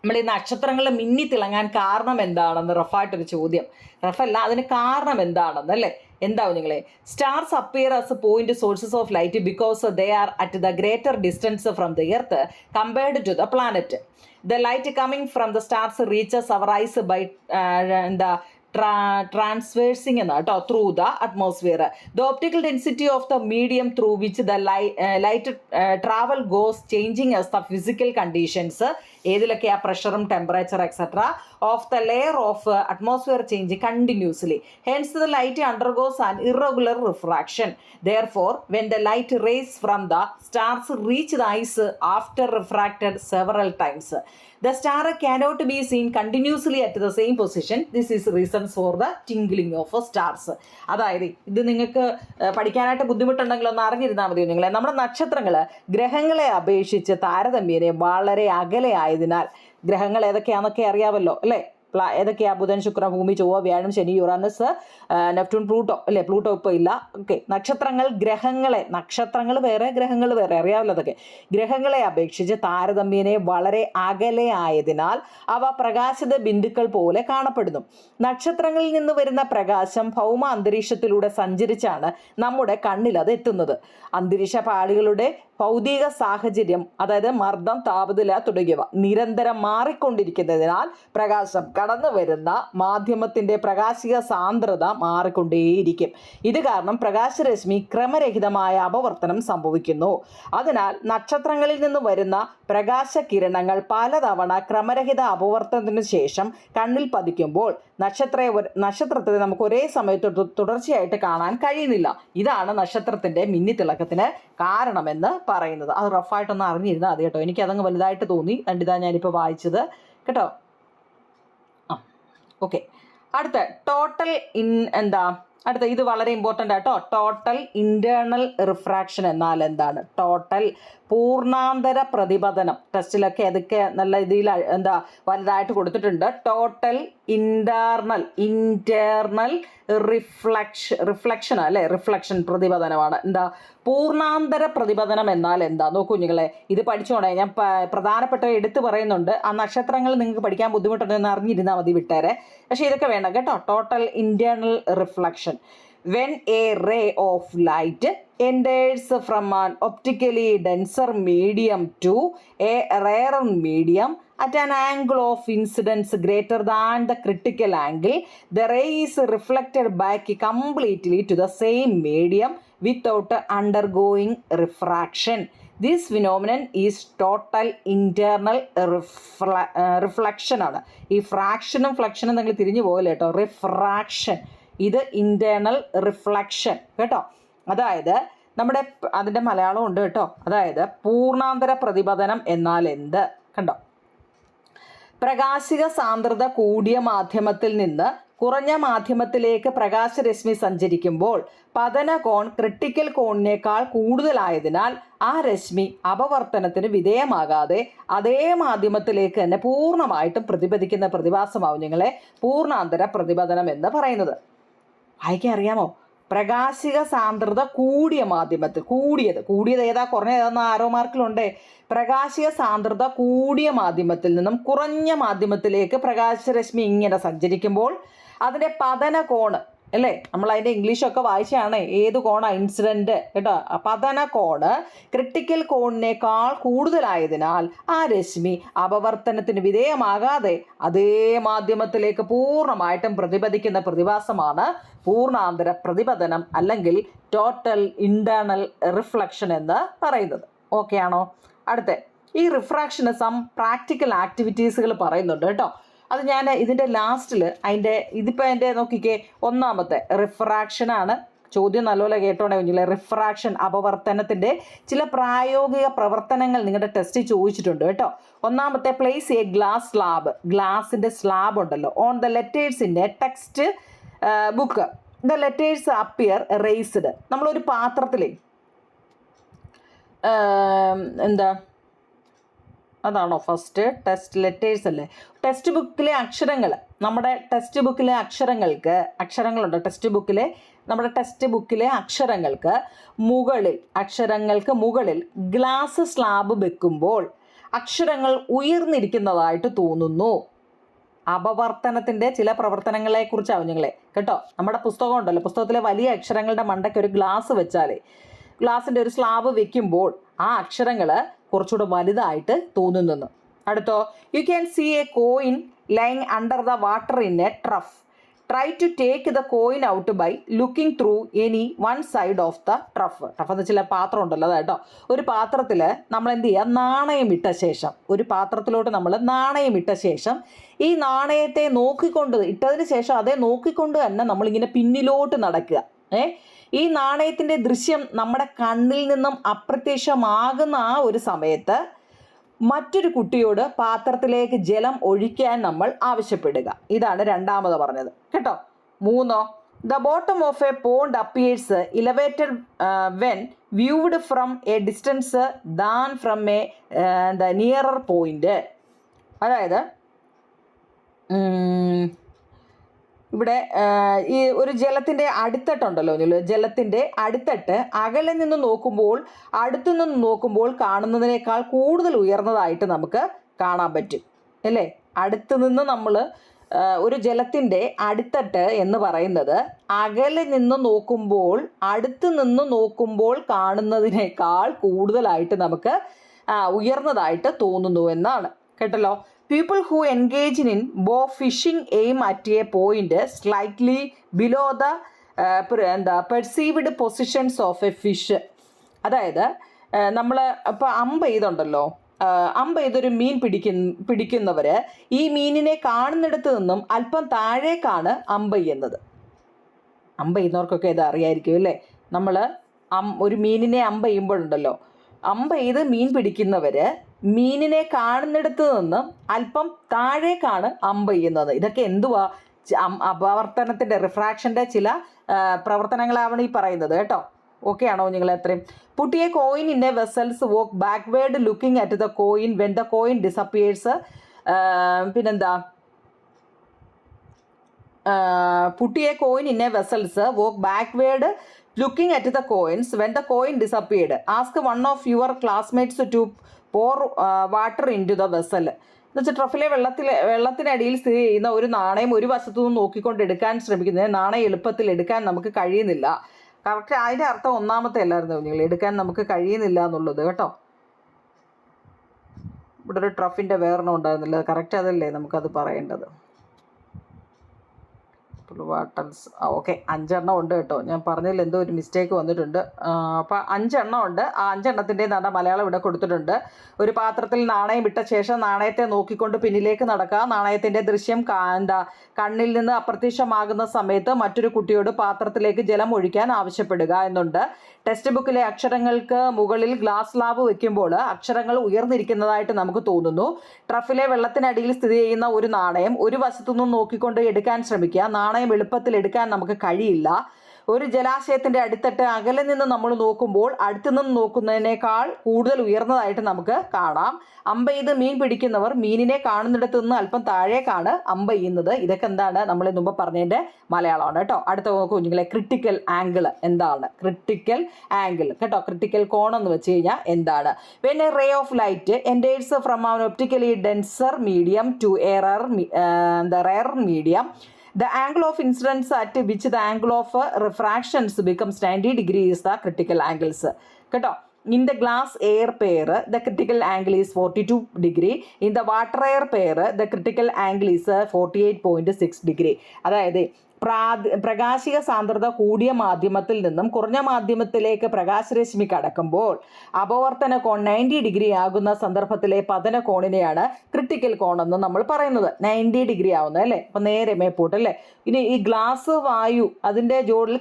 നമ്മൾ ഈ നക്ഷത്രങ്ങൾ മിന്നി തിളങ്ങാൻ കാരണം എന്താണെന്ന് റഫായിട്ടൊരു ചോദ്യം. റഫല്ല അതിന് കാരണം എന്താണെന്ന് അല്ലേ. എന്താവും നിങ്ങളെ stars appear as point sources of light because they are at the greater distance from the earth compared to the planet. The light coming from the stars reaches our eyes by എന്താ transversing through the atmosphere. The optical density of the medium through which the light travel goes changing as the physical conditions pressure, temperature, etc. of the layer of atmosphere change continuously. Hence the light undergoes an irregular refraction. Therefore, when the light rays from the stars reach the ice after refracted several times, the star cannot be seen continuously at the same position. This is reasons for the tingling of stars. അതായത് ഇത് നിങ്ങൾക്ക് പഠിക്കാനായിട്ട് ബുദ്ധിമുട്ടുണ്ടെങ്കിൽ ഒന്ന് അറിഞ്ഞിരുന്നാൽ മതി നിങ്ങളെ. നമ്മുടെ നക്ഷത്രങ്ങൾ ഗ്രഹങ്ങളെ അപേക്ഷിച്ച് താരതമ്യേന വളരെ അകലെ ആയതിനാൽ ഗ്രഹങ്ങൾ ഏതൊക്കെയാണെന്നൊക്കെ അറിയാമല്ലോ അല്ലേ. ഏതൊക്കെയാ? ബുധൻ, ശുക്ര, ഭൂമി, ചൊവ്വ, വ്യാഴം, ശനി, യുറാനസ്, നെപ്റ്റ്യൂൺ, പ്ലൂട്ടോ അല്ലേ. പ്ലൂട്ടോ ഇപ്പോൾ ഇല്ല. ഓക്കെ. നക്ഷത്രങ്ങൾ വേറെ ഗ്രഹങ്ങൾ വേറെ അറിയാമല്ലോ. അതൊക്കെ ഗ്രഹങ്ങളെ അപേക്ഷിച്ച് താരതമ്യേന വളരെ അകലെ ആയതിനാൽ അവ പ്രകാശിത ബിന്ദുക്കൾ പോലെ കാണപ്പെടുന്നു. നക്ഷത്രങ്ങളിൽ നിന്ന് വരുന്ന പ്രകാശം ഭൗമ അന്തരീക്ഷത്തിലൂടെ സഞ്ചരിച്ചാണ് നമ്മുടെ കണ്ണിൽ അത് എത്തുന്നത്. അന്തരീക്ഷ പാളികളുടെ ഭൗതിക സാഹചര്യം അതായത് മർദ്ദം, താപനില തുടങ്ങിയവ നിരന്തരം മാറിക്കൊണ്ടിരിക്കുന്നതിനാൽ പ്രകാശം കടന്നു വരുന്ന മാധ്യമത്തിന്റെ പ്രകാശിക സാന്ദ്രത മാറിക്കൊണ്ടേയിരിക്കും. ഇത് കാരണം പ്രകാശരശ്മി ക്രമരഹിതമായ അപവർത്തനം സംഭവിക്കുന്നു. അതിനാൽ നക്ഷത്രങ്ങളിൽ നിന്ന് വരുന്ന പ്രകാശകിരണങ്ങൾ പലതവണ ക്രമരഹിത അപവർത്തനത്തിന് ശേഷം കണ്ണിൽ പതിക്കുമ്പോൾ നക്ഷത്രത്തെ നമുക്ക് ഒരേ സമയത്ത് തുടർച്ചയായിട്ട് കാണാൻ കഴിയുന്നില്ല. ഇതാണ് നക്ഷത്രത്തിന്റെ മിന്നിത്തിളക്കത്തിന് കാരണമെന്ന് പറയുന്നത്. അത് റഫായിട്ടൊന്ന് അറിഞ്ഞിരുന്നാൽ മതി കേട്ടോ. എനിക്കതങ്ങ് വലുതായിട്ട് തോന്നി. കണ്ടിതാ ഞാനിപ്പോൾ വായിച്ചത് കേട്ടോ. ഓക്കെ. അടുത്ത ടോട്ടൽ അടുത്ത ഇത് വളരെ ഇമ്പോർട്ടൻ്റ് ആട്ടോ. ടോട്ടൽ ഇൻറ്റേർണൽ റിഫ്രാക്ഷൻ എന്നാൽ എന്താണ്? ടോട്ടൽ പൂർണ്ണാന്തര പ്രതിപതനം. ടെസ്റ്റിലൊക്കെ അതൊക്കെ നല്ല രീതിയിൽ വലുതായിട്ട് കൊടുത്തിട്ടുണ്ട്. ടോട്ടൽ ഇന്റേർണൽ റിഫ്ലക്ഷൻ അല്ലേ. റിഫ്ലക്ഷൻ പ്രതിപതനമാണ്. പൂർണ്ണാന്തര പ്രതിപതനം എന്നാൽ എന്താ? നോക്കൂ കുഞ്ഞുങ്ങളെ, ഇത് പഠിച്ചോണേ. ഞാൻ പ്രധാനപ്പെട്ട എടുത്തു പറയുന്നുണ്ട്. ആ നക്ഷത്രങ്ങൾ നിങ്ങൾക്ക് പഠിക്കാൻ ബുദ്ധിമുട്ടുണ്ടെന്ന് അറിഞ്ഞിരുന്നാൽ മതി, വിട്ടേരെ. പക്ഷെ ഇതൊക്കെ വേണം കേട്ടോ. Total internal reflection. When a ray of light enters from an optically denser medium to a rarer medium at an angle of incidence greater than the critical angle, the ray is reflected back completely to the same medium without undergoing refraction. This phenomenon is total internal reflection ആണ്. ഈ ഫ്രാക്ഷനും ഫ്ലക്ഷനും നിങ്ങൾ തിരിഞ്ഞു പോകല്ലേ കേട്ടോ. Refraction, ഇത് internal reflection കേട്ടോ. അതായത് അതിൻ്റെ മലയാളം ഉണ്ട് കേട്ടോ. അതായത് പൂർണ്ണാന്തര പ്രതിപതനം എന്നാൽ എന്ത് കണ്ടോ. പ്രകാശിക സാന്ദ്രത കൂടിയ മാധ്യമത്തിൽ നിന്ന് കുറഞ്ഞ മാധ്യമത്തിലേക്ക് പ്രകാശരശ്മി സഞ്ചരിക്കുമ്പോൾ പതന കോൺ ക്രിട്ടിക്കൽ കോണിനേക്കാൾ കൂടുതലായതിനാൽ ആ രശ്മി അപവർത്തനത്തിന് വിധേയമാകാതെ അതേ മാധ്യമത്തിലേക്ക് തന്നെ പൂർണ്ണമായിട്ടും പ്രതിപദിക്കുന്ന പ്രതിഭാസമാവും നിങ്ങളെ പൂർണ്ണാന്തര പ്രതിപതനം എന്ന് പറയുന്നത്. വായിക്കാൻ അറിയാമോ? പ്രകാശിക സാന്ദ്രത കൂടിയ മാധ്യമത്തിൽ, കൂടിയത് ഏതാ കുറഞ്ഞ ഏതാന്ന് ആരോ മാർക്കിലുണ്ടേ. പ്രകാശിക സാന്ദ്രത കൂടിയ മാധ്യമത്തിൽ നിന്നും കുറഞ്ഞ മാധ്യമത്തിലേക്ക് പ്രകാശരശ്മി ഇങ്ങനെ സഞ്ചരിക്കുമ്പോൾ അതിൻ്റെ പതന കോണ് അല്ലേ, നമ്മൾ അതിൻ്റെ ഇംഗ്ലീഷൊക്കെ വായിച്ചാണ്. ഏത് കോണാ? ഇൻസിഡൻറ്റ് കേട്ടോ. പതന കോണ് ക്രിട്ടിക്കൽ കോണിനേക്കാൾ കൂടുതലായതിനാൽ ആ രശ്മി അപവർത്തനത്തിന് വിധേയമാകാതെ അതേ മാധ്യമത്തിലേക്ക് പൂർണ്ണമായിട്ടും പ്രതിപദിക്കുന്ന പ്രതിഭാസമാണ് പൂർണ്ണാന്തര പ്രതിപതനം അല്ലെങ്കിൽ ടോട്ടൽ ഇന്റേർണൽ റിഫ്ലക്ഷൻ എന്ന് പറയുന്നത്. ഓക്കെ ആണോ? അടുത്ത ഈ റിഫ്രാക്ഷന് പ്രാക്ടിക്കൽ ആക്ടിവിറ്റീസുകൾ പറയുന്നുണ്ട് കേട്ടോ. അത് ഞാൻ ഇതിൻ്റെ ലാസ്റ്റിൽ ഇതിപ്പോൾ എൻ്റെ നോക്കിക്കേ, ഒന്നാമത്തെ റിഫ്രാക്ഷനാണ് ചോദ്യം നല്ലപോലെ കേട്ടോണേ കുഞ്ഞുങ്ങളെ. റിഫ്രാക്ഷൻ, അപവർത്തനത്തിൻ്റെ ചില പ്രായോഗിക പ്രവർത്തനങ്ങൾ നിങ്ങളുടെ ടെസ്റ്റ് ചോദിച്ചിട്ടുണ്ട് കേട്ടോ. ഒന്നാമത്തെ, പ്ലേസ് എ ഗ്ലാസ് സ്ലാബ്, ഗ്ലാസിൻ്റെ സ്ലാബ് ഉണ്ടല്ലോ, on the letters in A text book, the letters appear raised. നമ്മളൊരു പാത്രത്തിൽ എന്താ, അതാണോ ഫസ്റ്റ് ടെസ്റ്റ് ലെറ്റേഴ്സ് അല്ലേ? ടെക്സ്റ്റ് ബുക്കിലെ അക്ഷരങ്ങൾ, നമ്മുടെ ടെക്സ്റ്റ് ബുക്കിലെ അക്ഷരങ്ങളുണ്ട് ടെക്സ്റ്റ് ബുക്കിലെ, നമ്മുടെ ടെക്സ്റ്റ് ബുക്കിലെ അക്ഷരങ്ങൾക്ക് മുകളിൽ ഗ്ലാസ് സ്ലാബ് വെക്കുമ്പോൾ അക്ഷരങ്ങൾ ഉയർന്നിരിക്കുന്നതായിട്ട് തോന്നുന്നു. അപവർത്തനത്തിൻ്റെ ചില പ്രവർത്തനങ്ങളെക്കുറിച്ചാണ് കുഞ്ഞുങ്ങളെ കേട്ടോ. നമ്മുടെ പുസ്തകം ഉണ്ടല്ലോ, പുസ്തകത്തിലെ വലിയ അക്ഷരങ്ങളുടെ മണ്ടയ്ക്ക് ഒരു ഗ്ലാസ് വെച്ചാൽ, ഗ്ലാസിൻ്റെ ഒരു സ്ലാബ് വെക്കുമ്പോൾ ആ അക്ഷരങ്ങൾ കുറച്ചുകൂടെ വലുതായിട്ട് തോന്നുന്നു. അടുത്തോ, you can see a coin lying under the water in a trough. Try to take the coin out by looking through any one side of the trough. Trough എന്ന് വെച്ചാൽ പാത്രം ഉണ്ടല്ലോ അതാട്ടോ. ഒരു പാത്രത്തിൽ നമ്മൾ എന്ത് ചെയ്യുക, നാണയം ഇട്ട ശേഷം, ഒരു പാത്രത്തിലോട്ട് നമ്മൾ നാണയം ഇട്ട ശേഷം ഈ നാണയത്തെ ഇട്ടതിന് ശേഷം അതേ നോക്കിക്കൊണ്ട് തന്നെ നമ്മളിങ്ങനെ പിന്നിലോട്ട് നടക്കുക. ഈ നാണയത്തിൻ്റെ ദൃശ്യം നമ്മുടെ കണ്ണിൽ നിന്നും അപ്രത്യക്ഷമാകുന്ന ആ ഒരു സമയത്ത് മറ്റൊരു കുട്ടിയോട് പാത്രത്തിലേക്ക് ജലം ഒഴിക്കാൻ നമ്മൾ ആവശ്യപ്പെടുക. ഇതാണ് രണ്ടാമത് പറഞ്ഞത് കേട്ടോ. മൂന്നോ, the bottom of A pond appears elevated when viewed from A distance than from A nearer point. അതായത് ഇവിടെ ഈ ഒരു ജലത്തിൻ്റെ അടിത്തട്ടുണ്ടല്ലോ, ജലത്തിൻ്റെ അടിത്തട്ട് അകലെ നിന്ന് നോക്കുമ്പോൾ അടുത്തു നിന്ന് നോക്കുമ്പോൾ കാണുന്നതിനേക്കാൾ കൂടുതൽ ഉയർന്നതായിട്ട് നമുക്ക് കാണാൻ പറ്റും അല്ലേ? അടുത്ത് നിന്ന് നമ്മൾ ഒരു ജലത്തിൻ്റെ അടിത്തട്ട് എന്ന് പറയുന്നത് അകലെ നിന്ന് നോക്കുമ്പോൾ അടുത്ത് നിന്ന് നോക്കുമ്പോൾ കാണുന്നതിനേക്കാൾ കൂടുതലായിട്ട് നമുക്ക് ഉയർന്നതായിട്ട് തോന്നുന്നു എന്നാണ് കേട്ടല്ലോ. People who engage in bow fishing aim at a point slightly below the perceived positions of a fish. അതായത് നമ്മൾ ഇപ്പോൾ അമ്പ് ചെയ്തൊരു മീൻ പിടിക്കുന്നവർ ഈ മീനിനെ കാണുന്നിടത്ത് നിന്നും അല്പം താഴേക്കാണ് അമ്പ് ചെയ്യുന്നത്. അമ്പ് ചെയ്യുന്നവർക്കൊക്കെ ഇത് അറിയായിരിക്കും അല്ലേ? നമ്മൾ ഒരു മീനിനെ അമ്പ് ചെയ്യുമ്പോഴുണ്ടല്ലോ, അമ്പ് ചെയ്ത് മീൻ പിടിക്കുന്നവർ മീനിനെ കാണുന്നിടത്ത് നിന്ന് അല്പം താഴേക്കാണ് അമ്പ് ചെയ്യുന്നത്. ഇതൊക്കെ എന്തുവാ, അപവർത്തനത്തിൻ്റെ റിഫ്രാക്ഷൻ്റെ ചില പ്രവർത്തനങ്ങളാണ് ഈ പറയുന്നത് കേട്ടോ. ഓക്കെ ആണോ നിങ്ങൾ എത്രയും? Put a coin in a vessels walk backward looking at the coin when the coin disappears. പിന്നെന്താ, put a coin in a vessels walk backward looking at the coins when the coin disappeared. Ask one of your classmates to pour water into the vessel. എന്ന് വെച്ചാൽ ട്രഫിലെ വെള്ളത്തിനടിയിൽ സ്ഥിതി ചെയ്യുന്ന ഒരു നാണയം ഒരു വശത്തു നിന്ന് നോക്കിക്കൊണ്ട് എടുക്കാൻ ശ്രമിക്കുന്നത്, നാണയം എളുപ്പത്തിൽ എടുക്കാൻ നമുക്ക് കഴിയുന്നില്ല. കറക്റ്റ് അതിൻ്റെ അർത്ഥം ഒന്നാമത്തെ അല്ലായിരുന്നു നിങ്ങൾ, എടുക്കാൻ നമുക്ക് കഴിയുന്നില്ല എന്നുള്ളത് കേട്ടോ. ഇവിടെ ഒരു ട്രഫിൻ്റെ വേറെണ്ണം ഉണ്ടായിരുന്നില്ല, കറക്റ്റ് അതല്ലേ നമുക്കത് പറയേണ്ടത്. വാട്ടൽസ് ഓക്കെ, 5 എണ്ണം ഉണ്ട് കേട്ടോ. ഞാൻ പറഞ്ഞതിൽ എന്തോ ഒരു മിസ്റ്റേക്ക് വന്നിട്ടുണ്ട്. അപ്പോൾ 5 എണ്ണം ഉണ്ട്. ആ 5 എണ്ണത്തിൻ്റെ എന്താ മലയാളം ഇവിടെ കൊടുത്തിട്ടുണ്ട്. ഒരു പാത്രത്തിൽ നാണയം ഇട്ട ശേഷം നാണയത്തെ നോക്കിക്കൊണ്ട് പിന്നിലേക്ക് നടക്കുക. നാണയത്തിൻ്റെ ദൃശ്യം കണ്ണിൽ നിന്ന് അപ്രത്യക്ഷമാകുന്ന സമയത്ത് മറ്റൊരു കുട്ടിയോട് പാത്രത്തിലേക്ക് ജലം ഒഴിക്കാൻ ആവശ്യപ്പെടുക എന്നുണ്ട്. ടെക്സ്റ്റ് ബുക്കിലെ അക്ഷരങ്ങൾക്ക് മുകളിൽ ഗ്ലാസ് സ്ലാബ് വയ്ക്കുമ്പോൾ അക്ഷരങ്ങൾ ഉയർന്നിരിക്കുന്നതായിട്ട് നമുക്ക് തോന്നുന്നു. ട്രഫിലെ വെള്ളത്തിനടിയിൽ സ്ഥിതി ചെയ്യുന്ന ഒരു നാണയം ഒരു വശത്തുനിന്നും നോക്കിക്കൊണ്ട് എടുക്കാൻ ശ്രമിക്കുക. നാണയം എളുപ്പത്തിൽ എടുക്കാൻ നമുക്ക് കഴിയില്ല. ഒരു ജലാശയത്തിൻ്റെ അടിത്തട്ട് അകലെ നിന്ന് നമ്മൾ നോക്കുമ്പോൾ അടുത്തു നിന്ന് നോക്കുന്നതിനേക്കാൾ കൂടുതൽ ഉയർന്നതായിട്ട് നമുക്ക് കാണാം. അമ്പ ചെയ്ത് മീൻ പിടിക്കുന്നവർ മീനിനെ കാണുന്നിടത്തു നിന്ന് അല്പം താഴേക്കാണ് അമ്പ ചെയ്യുന്നത്. ഇതൊക്കെ എന്താണ് നമ്മൾ മുമ്പ് പറഞ്ഞതിൻ്റെ മലയാളമാണ് കേട്ടോ. അടുത്ത കുഞ്ഞുങ്ങളെ, ക്രിട്ടിക്കൽ ആംഗിൾ എന്താണ്? ക്രിട്ടിക്കൽ ആംഗിൾ കേട്ടോ, ക്രിട്ടിക്കൽ കോൺ എന്ന് വെച്ച് കഴിഞ്ഞാൽ എന്താണ്? When a ray of light enters from an optically denser medium to a rare medium, the angle of incidence at which the angle of refractions becomes 90 degrees is the critical angles. കേട്ടോ, in the glass air pair the critical angle is 42 degree. In the water air pair the critical angle is 48.6 degree. അതായത് പ്രകാശിക സാന്ദ്രത കൂടിയ മാധ്യമത്തിൽ നിന്നും കുറഞ്ഞ മാധ്യമത്തിലേക്ക് പ്രകാശരശ്മി കടക്കുമ്പോൾ അപവർത്തന കോൺ 90 degree ആകുന്ന സന്ദർഭത്തിലെ പതന കോണിനെയാണ് ക്രിട്ടിക്കൽ കോൺ എന്ന് നമ്മൾ പറയുന്നത്. 90 ഡിഗ്രി ആവുന്നത് അല്ലേ. അപ്പം നേരെ മേപ്പോട്ട് അല്ലേ. ഇനി ഈ ഗ്ലാസ് വായു അതിൻ്റെ ജോഡിൽ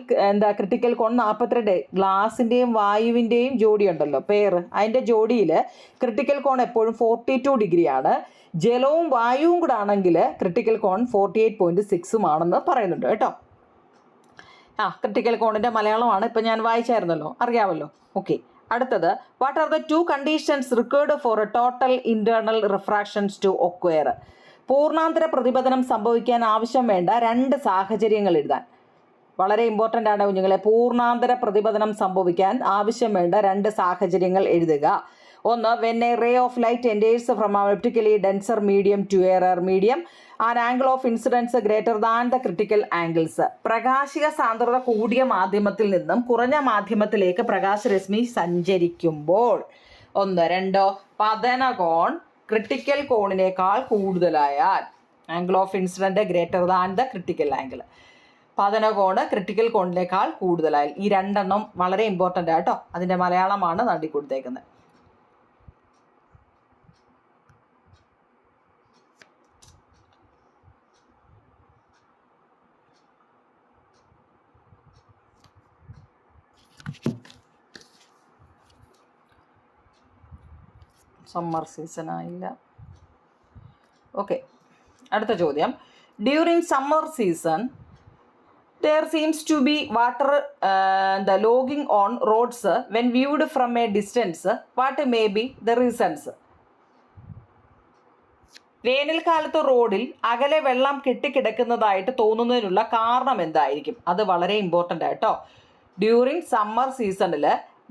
ക്രിട്ടിക്കൽ കോൺ 42. ഗ്ലാസിൻ്റെയും വായുവിൻ്റെയും ജോഡി ഉണ്ടല്ലോ, പെയർ, അതിൻ്റെ ജോഡിയിൽ ക്രിട്ടിക്കൽ കോൺ എപ്പോഴും 42 ഡിഗ്രിയാണ്. ജലവും വായുവും കൂടെ ആണെങ്കിൽ ക്രിട്ടിക്കൽ കോൺ 48.6 ആണെന്ന് പറയുന്നുണ്ട് കേട്ടോ. ക്രിട്ടിക്കൽ കോണിൻ്റെ മലയാളമാണ് ഇപ്പം ഞാൻ വായിച്ചായിരുന്നല്ലോ, അറിയാമല്ലോ. ഓക്കെ, അടുത്തത്, what are the 2 conditions required for a total internal refractions to occur? പൂർണ്ണാന്തര പ്രതിപതനം സംഭവിക്കാൻ ആവശ്യം വേണ്ട 2 സാഹചര്യങ്ങൾ എഴുതാൻ. വളരെ ഇമ്പോർട്ടൻ്റ് ആണ് കുഞ്ഞുങ്ങളെ. പൂർണ്ണാന്തര പ്രതിപതനം സംഭവിക്കാൻ ആവശ്യം വേണ്ട 2 സാഹചര്യങ്ങൾ എഴുതുക. ഒന്ന്, when a ray of light enters from an optically denser medium to a rarer medium, an angle of incidence greater than the critical angles. പ്രകാശിക സാന്ദ്രത കൂടിയ മാധ്യമത്തിൽ നിന്നും കുറഞ്ഞ മാധ്യമത്തിലേക്ക് പ്രകാശരശ്മി സഞ്ചരിക്കുമ്പോൾ 1, 2, പതനകോൺ ക്രിട്ടിക്കൽ കോണിനേക്കാൾ കൂടുതലായാൽ, angle of incident greater than the critical angle, പതനകോണ് ക്രിട്ടിക്കൽ കോണിനേക്കാൾ കൂടുതലായാൽ. ഈ 2 എണ്ണം വളരെ ഇമ്പോർട്ടൻ്റ് ആട്ടോ. അതിൻ്റെ മലയാളമാണ് നടി കൊടുത്തേക്കുന്നത്. സമ്മർ സീസൺ ആയില്ല. ഓക്കെ, അടുത്ത ചോദ്യം. During summer season there seems to be water the logging on roads when viewed from a distance. What may be the reasons? വേനൽക്കാലത്ത് റോഡിൽ അകലെ വെള്ളം കെട്ടിക്കിടക്കുന്നതായിട്ട് തോന്നുന്നതിനുള്ള കാരണം എന്തായിരിക്കും? അത് വളരെ ഇമ്പോർട്ടൻ്റ് ആയിട്ടോ. ഡ്യൂറിങ് സമ്മർ സീസണിൽ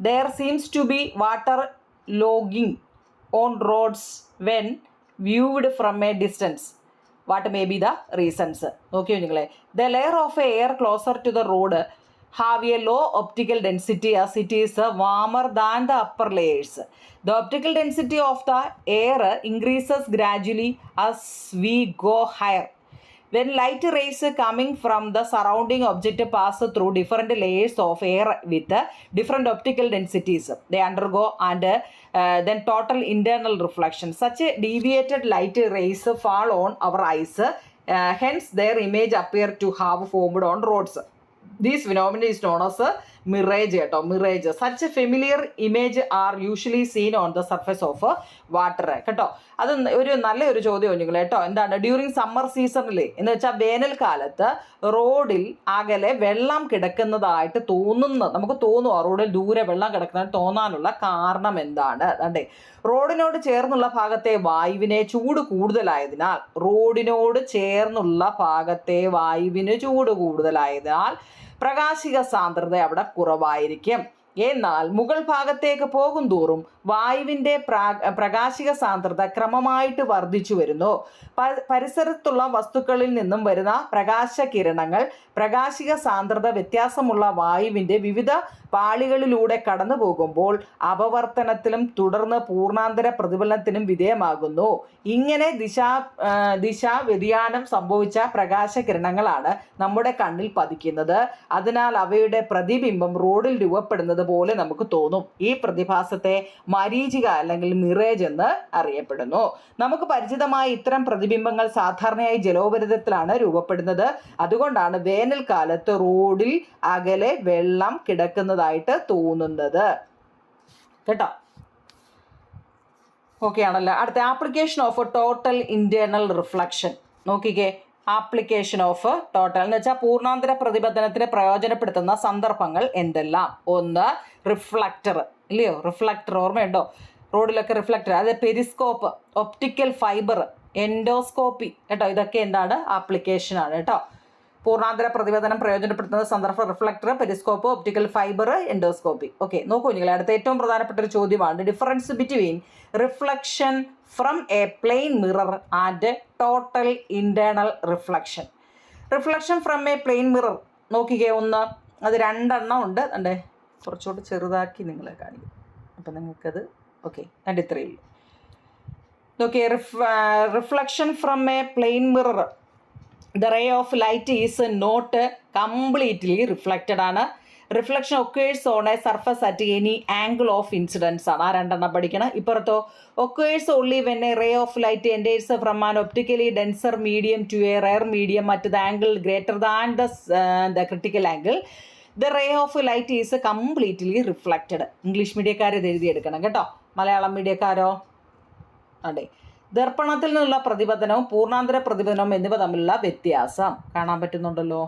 there seems to be water logging on roads when viewed from a distance. What may be the reasons? നോക്കിയോ നിങ്ങളെ. The layer of air closer to the road have a low optical density as it is warmer than the upper layers. The optical density of the air increases gradually as we go higher. When light rays coming from the surrounding object pass through different layers of air with different optical densities, they undergo and then total internal reflection. Such deviated light rays fall on our eyes, hence their image appear to have formed on roads. This phenomenon is known as mirage കേട്ടോ. mirage. Such a familiar image are usually seen on the surface of water കേട്ടോ. അത് നല്ലൊരു ചോദ്യം നിങ്ങൾ കേട്ടോ. എന്താണ് during summer സീസണിൽ എന്ന് വെച്ചാൽ വേനൽക്കാലത്ത് റോഡിൽ അകലെ വെള്ളം കിടക്കുന്നതായിട്ട് നമുക്ക് തോന്നുമോ? റോഡിൽ ദൂരെ വെള്ളം കിടക്കുന്നതായിട്ട് തോന്നാനുള്ള കാരണം എന്താണ്? അതെ, റോഡിനോട് ചേർന്നുള്ള ഭാഗത്തെ വായുവിനെ ചൂട് കൂടുതലായതിനാൽ പ്രകാശിക സാന്ദ്രത അവിടെ കുറവായിരിക്കും. എന്നാൽ മുകൾ ഭാഗത്തേക്ക് പോകും തോറും വായുവിൻ്റെ പ്രകാശിക സാന്ദ്രത ക്രമമായിട്ട് വർദ്ധിച്ചു വരുന്നു. പരിസരത്തുള്ള വസ്തുക്കളിൽ നിന്നും വരുന്ന പ്രകാശകിരണങ്ങൾ പ്രകാശിക സാന്ദ്രത വ്യത്യാസമുള്ള വായുവിൻ്റെ വിവിധ പാളികളിലൂടെ കടന്നു പോകുമ്പോൾ അപവർത്തനത്തിലും തുടർന്ന് പൂർണ്ണാന്തര പ്രതിഫലനത്തിനും വിധേയമാകുന്നു. ഇങ്ങനെ ദിശാ വ്യതിയാനം സംഭവിച്ച പ്രകാശകിരണങ്ങളാണ് നമ്മുടെ കണ്ണിൽ പതിക്കുന്നത്. അതിനാൽ അവയുടെ പ്രതിബിംബം റോഡിൽ രൂപപ്പെടുന്നത് പോലെ നമുക്ക് തോന്നും. ഈ പ്രതിഭാസത്തെ മരീചിക അല്ലെങ്കിൽ മിറേജ് എന്ന് അറിയപ്പെടുന്നു. നമുക്ക് പരിചിതമായ ഇത്തരം പ്രതിബിംബങ്ങൾ സാധാരണയായി ജലോപരിതലത്തിലാണ് രൂപപ്പെടുന്നത്. അതുകൊണ്ടാണ് വേനൽക്കാലത്ത് റോഡിൽ അകലെ വെള്ളം കിടക്കുന്നതായിട്ട് തോന്നുന്നത് കേട്ടോ. ഓക്കെ ആണല്ലോ. അടുത്ത application of total internal reflection നോക്കിക്കേ. ആപ്ലിക്കേഷൻ ഓഫ് ടോട്ടൽ എന്ന് വെച്ചാൽ പൂർണ്ണാന്തര പ്രതിപതനത്തിന് പ്രയോജനപ്പെടുത്തുന്ന സന്ദർഭങ്ങൾ എന്തെല്ലാം? 1, റിഫ്ലക്ടർ ഇല്ലയോ? റിഫ്ലക്ടർ ഓർമ്മയുണ്ടോ? റോഡിലൊക്കെ റിഫ്ലക്ടർ, അത് പെരിസ്കോപ്പ്, ഒപ്റ്റിക്കൽ ഫൈബർ, എൻഡോസ്കോപ്പി കേട്ടോ. ഇതൊക്കെ എന്താണ്? ആപ്ലിക്കേഷൻ ആണ് കേട്ടോ. പൂർണ്ണാന്തര പ്രതിപതനം പ്രയോജനപ്പെടുത്തുന്ന സന്ദർഭം reflector, periscope, optical fibre, endoscopy. Okay, നോക്കൂ നിങ്ങൾ. അടുത്ത ഏറ്റവും പ്രധാനപ്പെട്ട ഒരു ചോദ്യമാണ് difference between reflection from a plane mirror and total internal reflection. Reflection from a plane mirror നോക്കിക്കേ. അത് 2 എണ്ണം ഉണ്ട്. അണ്ടേ കുറച്ചുകൂടി ചെറുതാക്കി നിങ്ങളെ കാണിക്കും, അപ്പം നിങ്ങൾക്കത് ഓക്കെ. എൻ്റെ ഇത്രയേ ഉള്ളൂ. നോക്കിയേ, reflection from a plane mirror the ray of light is not completely reflected ആണ്. Reflection occurs on a surface at any angle of incidence ആണ്. ആ രണ്ടെണ്ണം പഠിക്കണം. ഇപ്പുറത്തോ occurs only when a ray of light enters from an optically denser medium to a rare medium at the angle greater than the critical angle the ray of light is completely reflected. English മീഡിയക്കാർ ഇത് എഴുതിയെടുക്കണം കേട്ടോ. മലയാളം മീഡിയക്കാരോ അതെ. ദർപ്പണത്തിൽ നിന്നുള്ള പ്രതിപതനവും പൂർണ്ണാന്തര പ്രതിപതനവും എന്നിവ തമ്മിലുള്ള വ്യത്യാസം കാണാൻ പറ്റുന്നുണ്ടല്ലോ.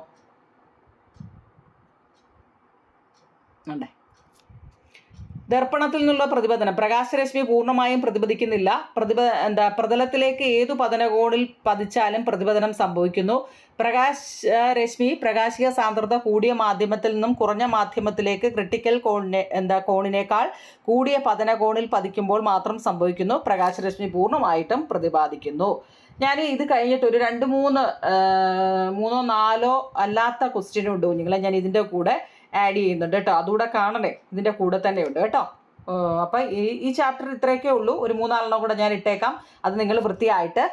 അതെ. ദർപ്പണത്തിൽ നിന്നുള്ള പ്രതിപതനം, പ്രകാശരശ്മി പൂർണ്ണമായും പ്രതിപദിക്കുന്നില്ല. പ്രതലത്തിലേക്ക് ഏതു പതനകോണിൽ പതിച്ചാലും പ്രതിപതനം സംഭവിക്കുന്നു. പ്രകാശരശ്മി പ്രകാശിക സാന്ദ്രത കൂടിയ മാധ്യമത്തിൽ നിന്നും കുറഞ്ഞ മാധ്യമത്തിലേക്ക് ക്രിട്ടിക്കൽ കോണിനേക്കാൾ കൂടിയ പതനകോണിൽ പതിക്കുമ്പോൾ മാത്രം സംഭവിക്കുന്നു. പ്രകാശരശ്മി പൂർണ്ണമായിട്ടും പ്രതിപാദിക്കുന്നു. ഞാൻ ഇത് കഴിഞ്ഞിട്ട് ഒരു 2-3 4 അല്ലാത്ത ക്വസ്റ്റ്യൻ ഉണ്ട് കുഞ്ഞുങ്ങളെ, ഞാൻ ഇതിൻ്റെ കൂടെ ആഡ് ചെയ്യുന്നുണ്ട് കേട്ടോ. അതുകൂടെ കാണണേ, ഇതിൻ്റെ കൂടെ തന്നെ ഉണ്ട് കേട്ടോ. അപ്പം ഈ ചാപ്റ്റർ ഇത്രയൊക്കെ ഉള്ളൂ. ഒരു 3-4 കൂടെ ഞാൻ ഇട്ടേക്കാം. അത് നിങ്ങൾ വൃത്തിയായിട്ട്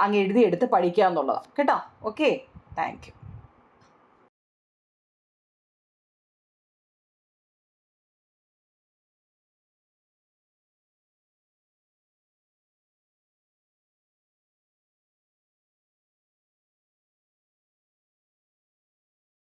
അങ്ങ് എഴുതിയെടുത്ത് പഠിക്കുക എന്നുള്ളതാണ് കേട്ടോ. Okay, thank you.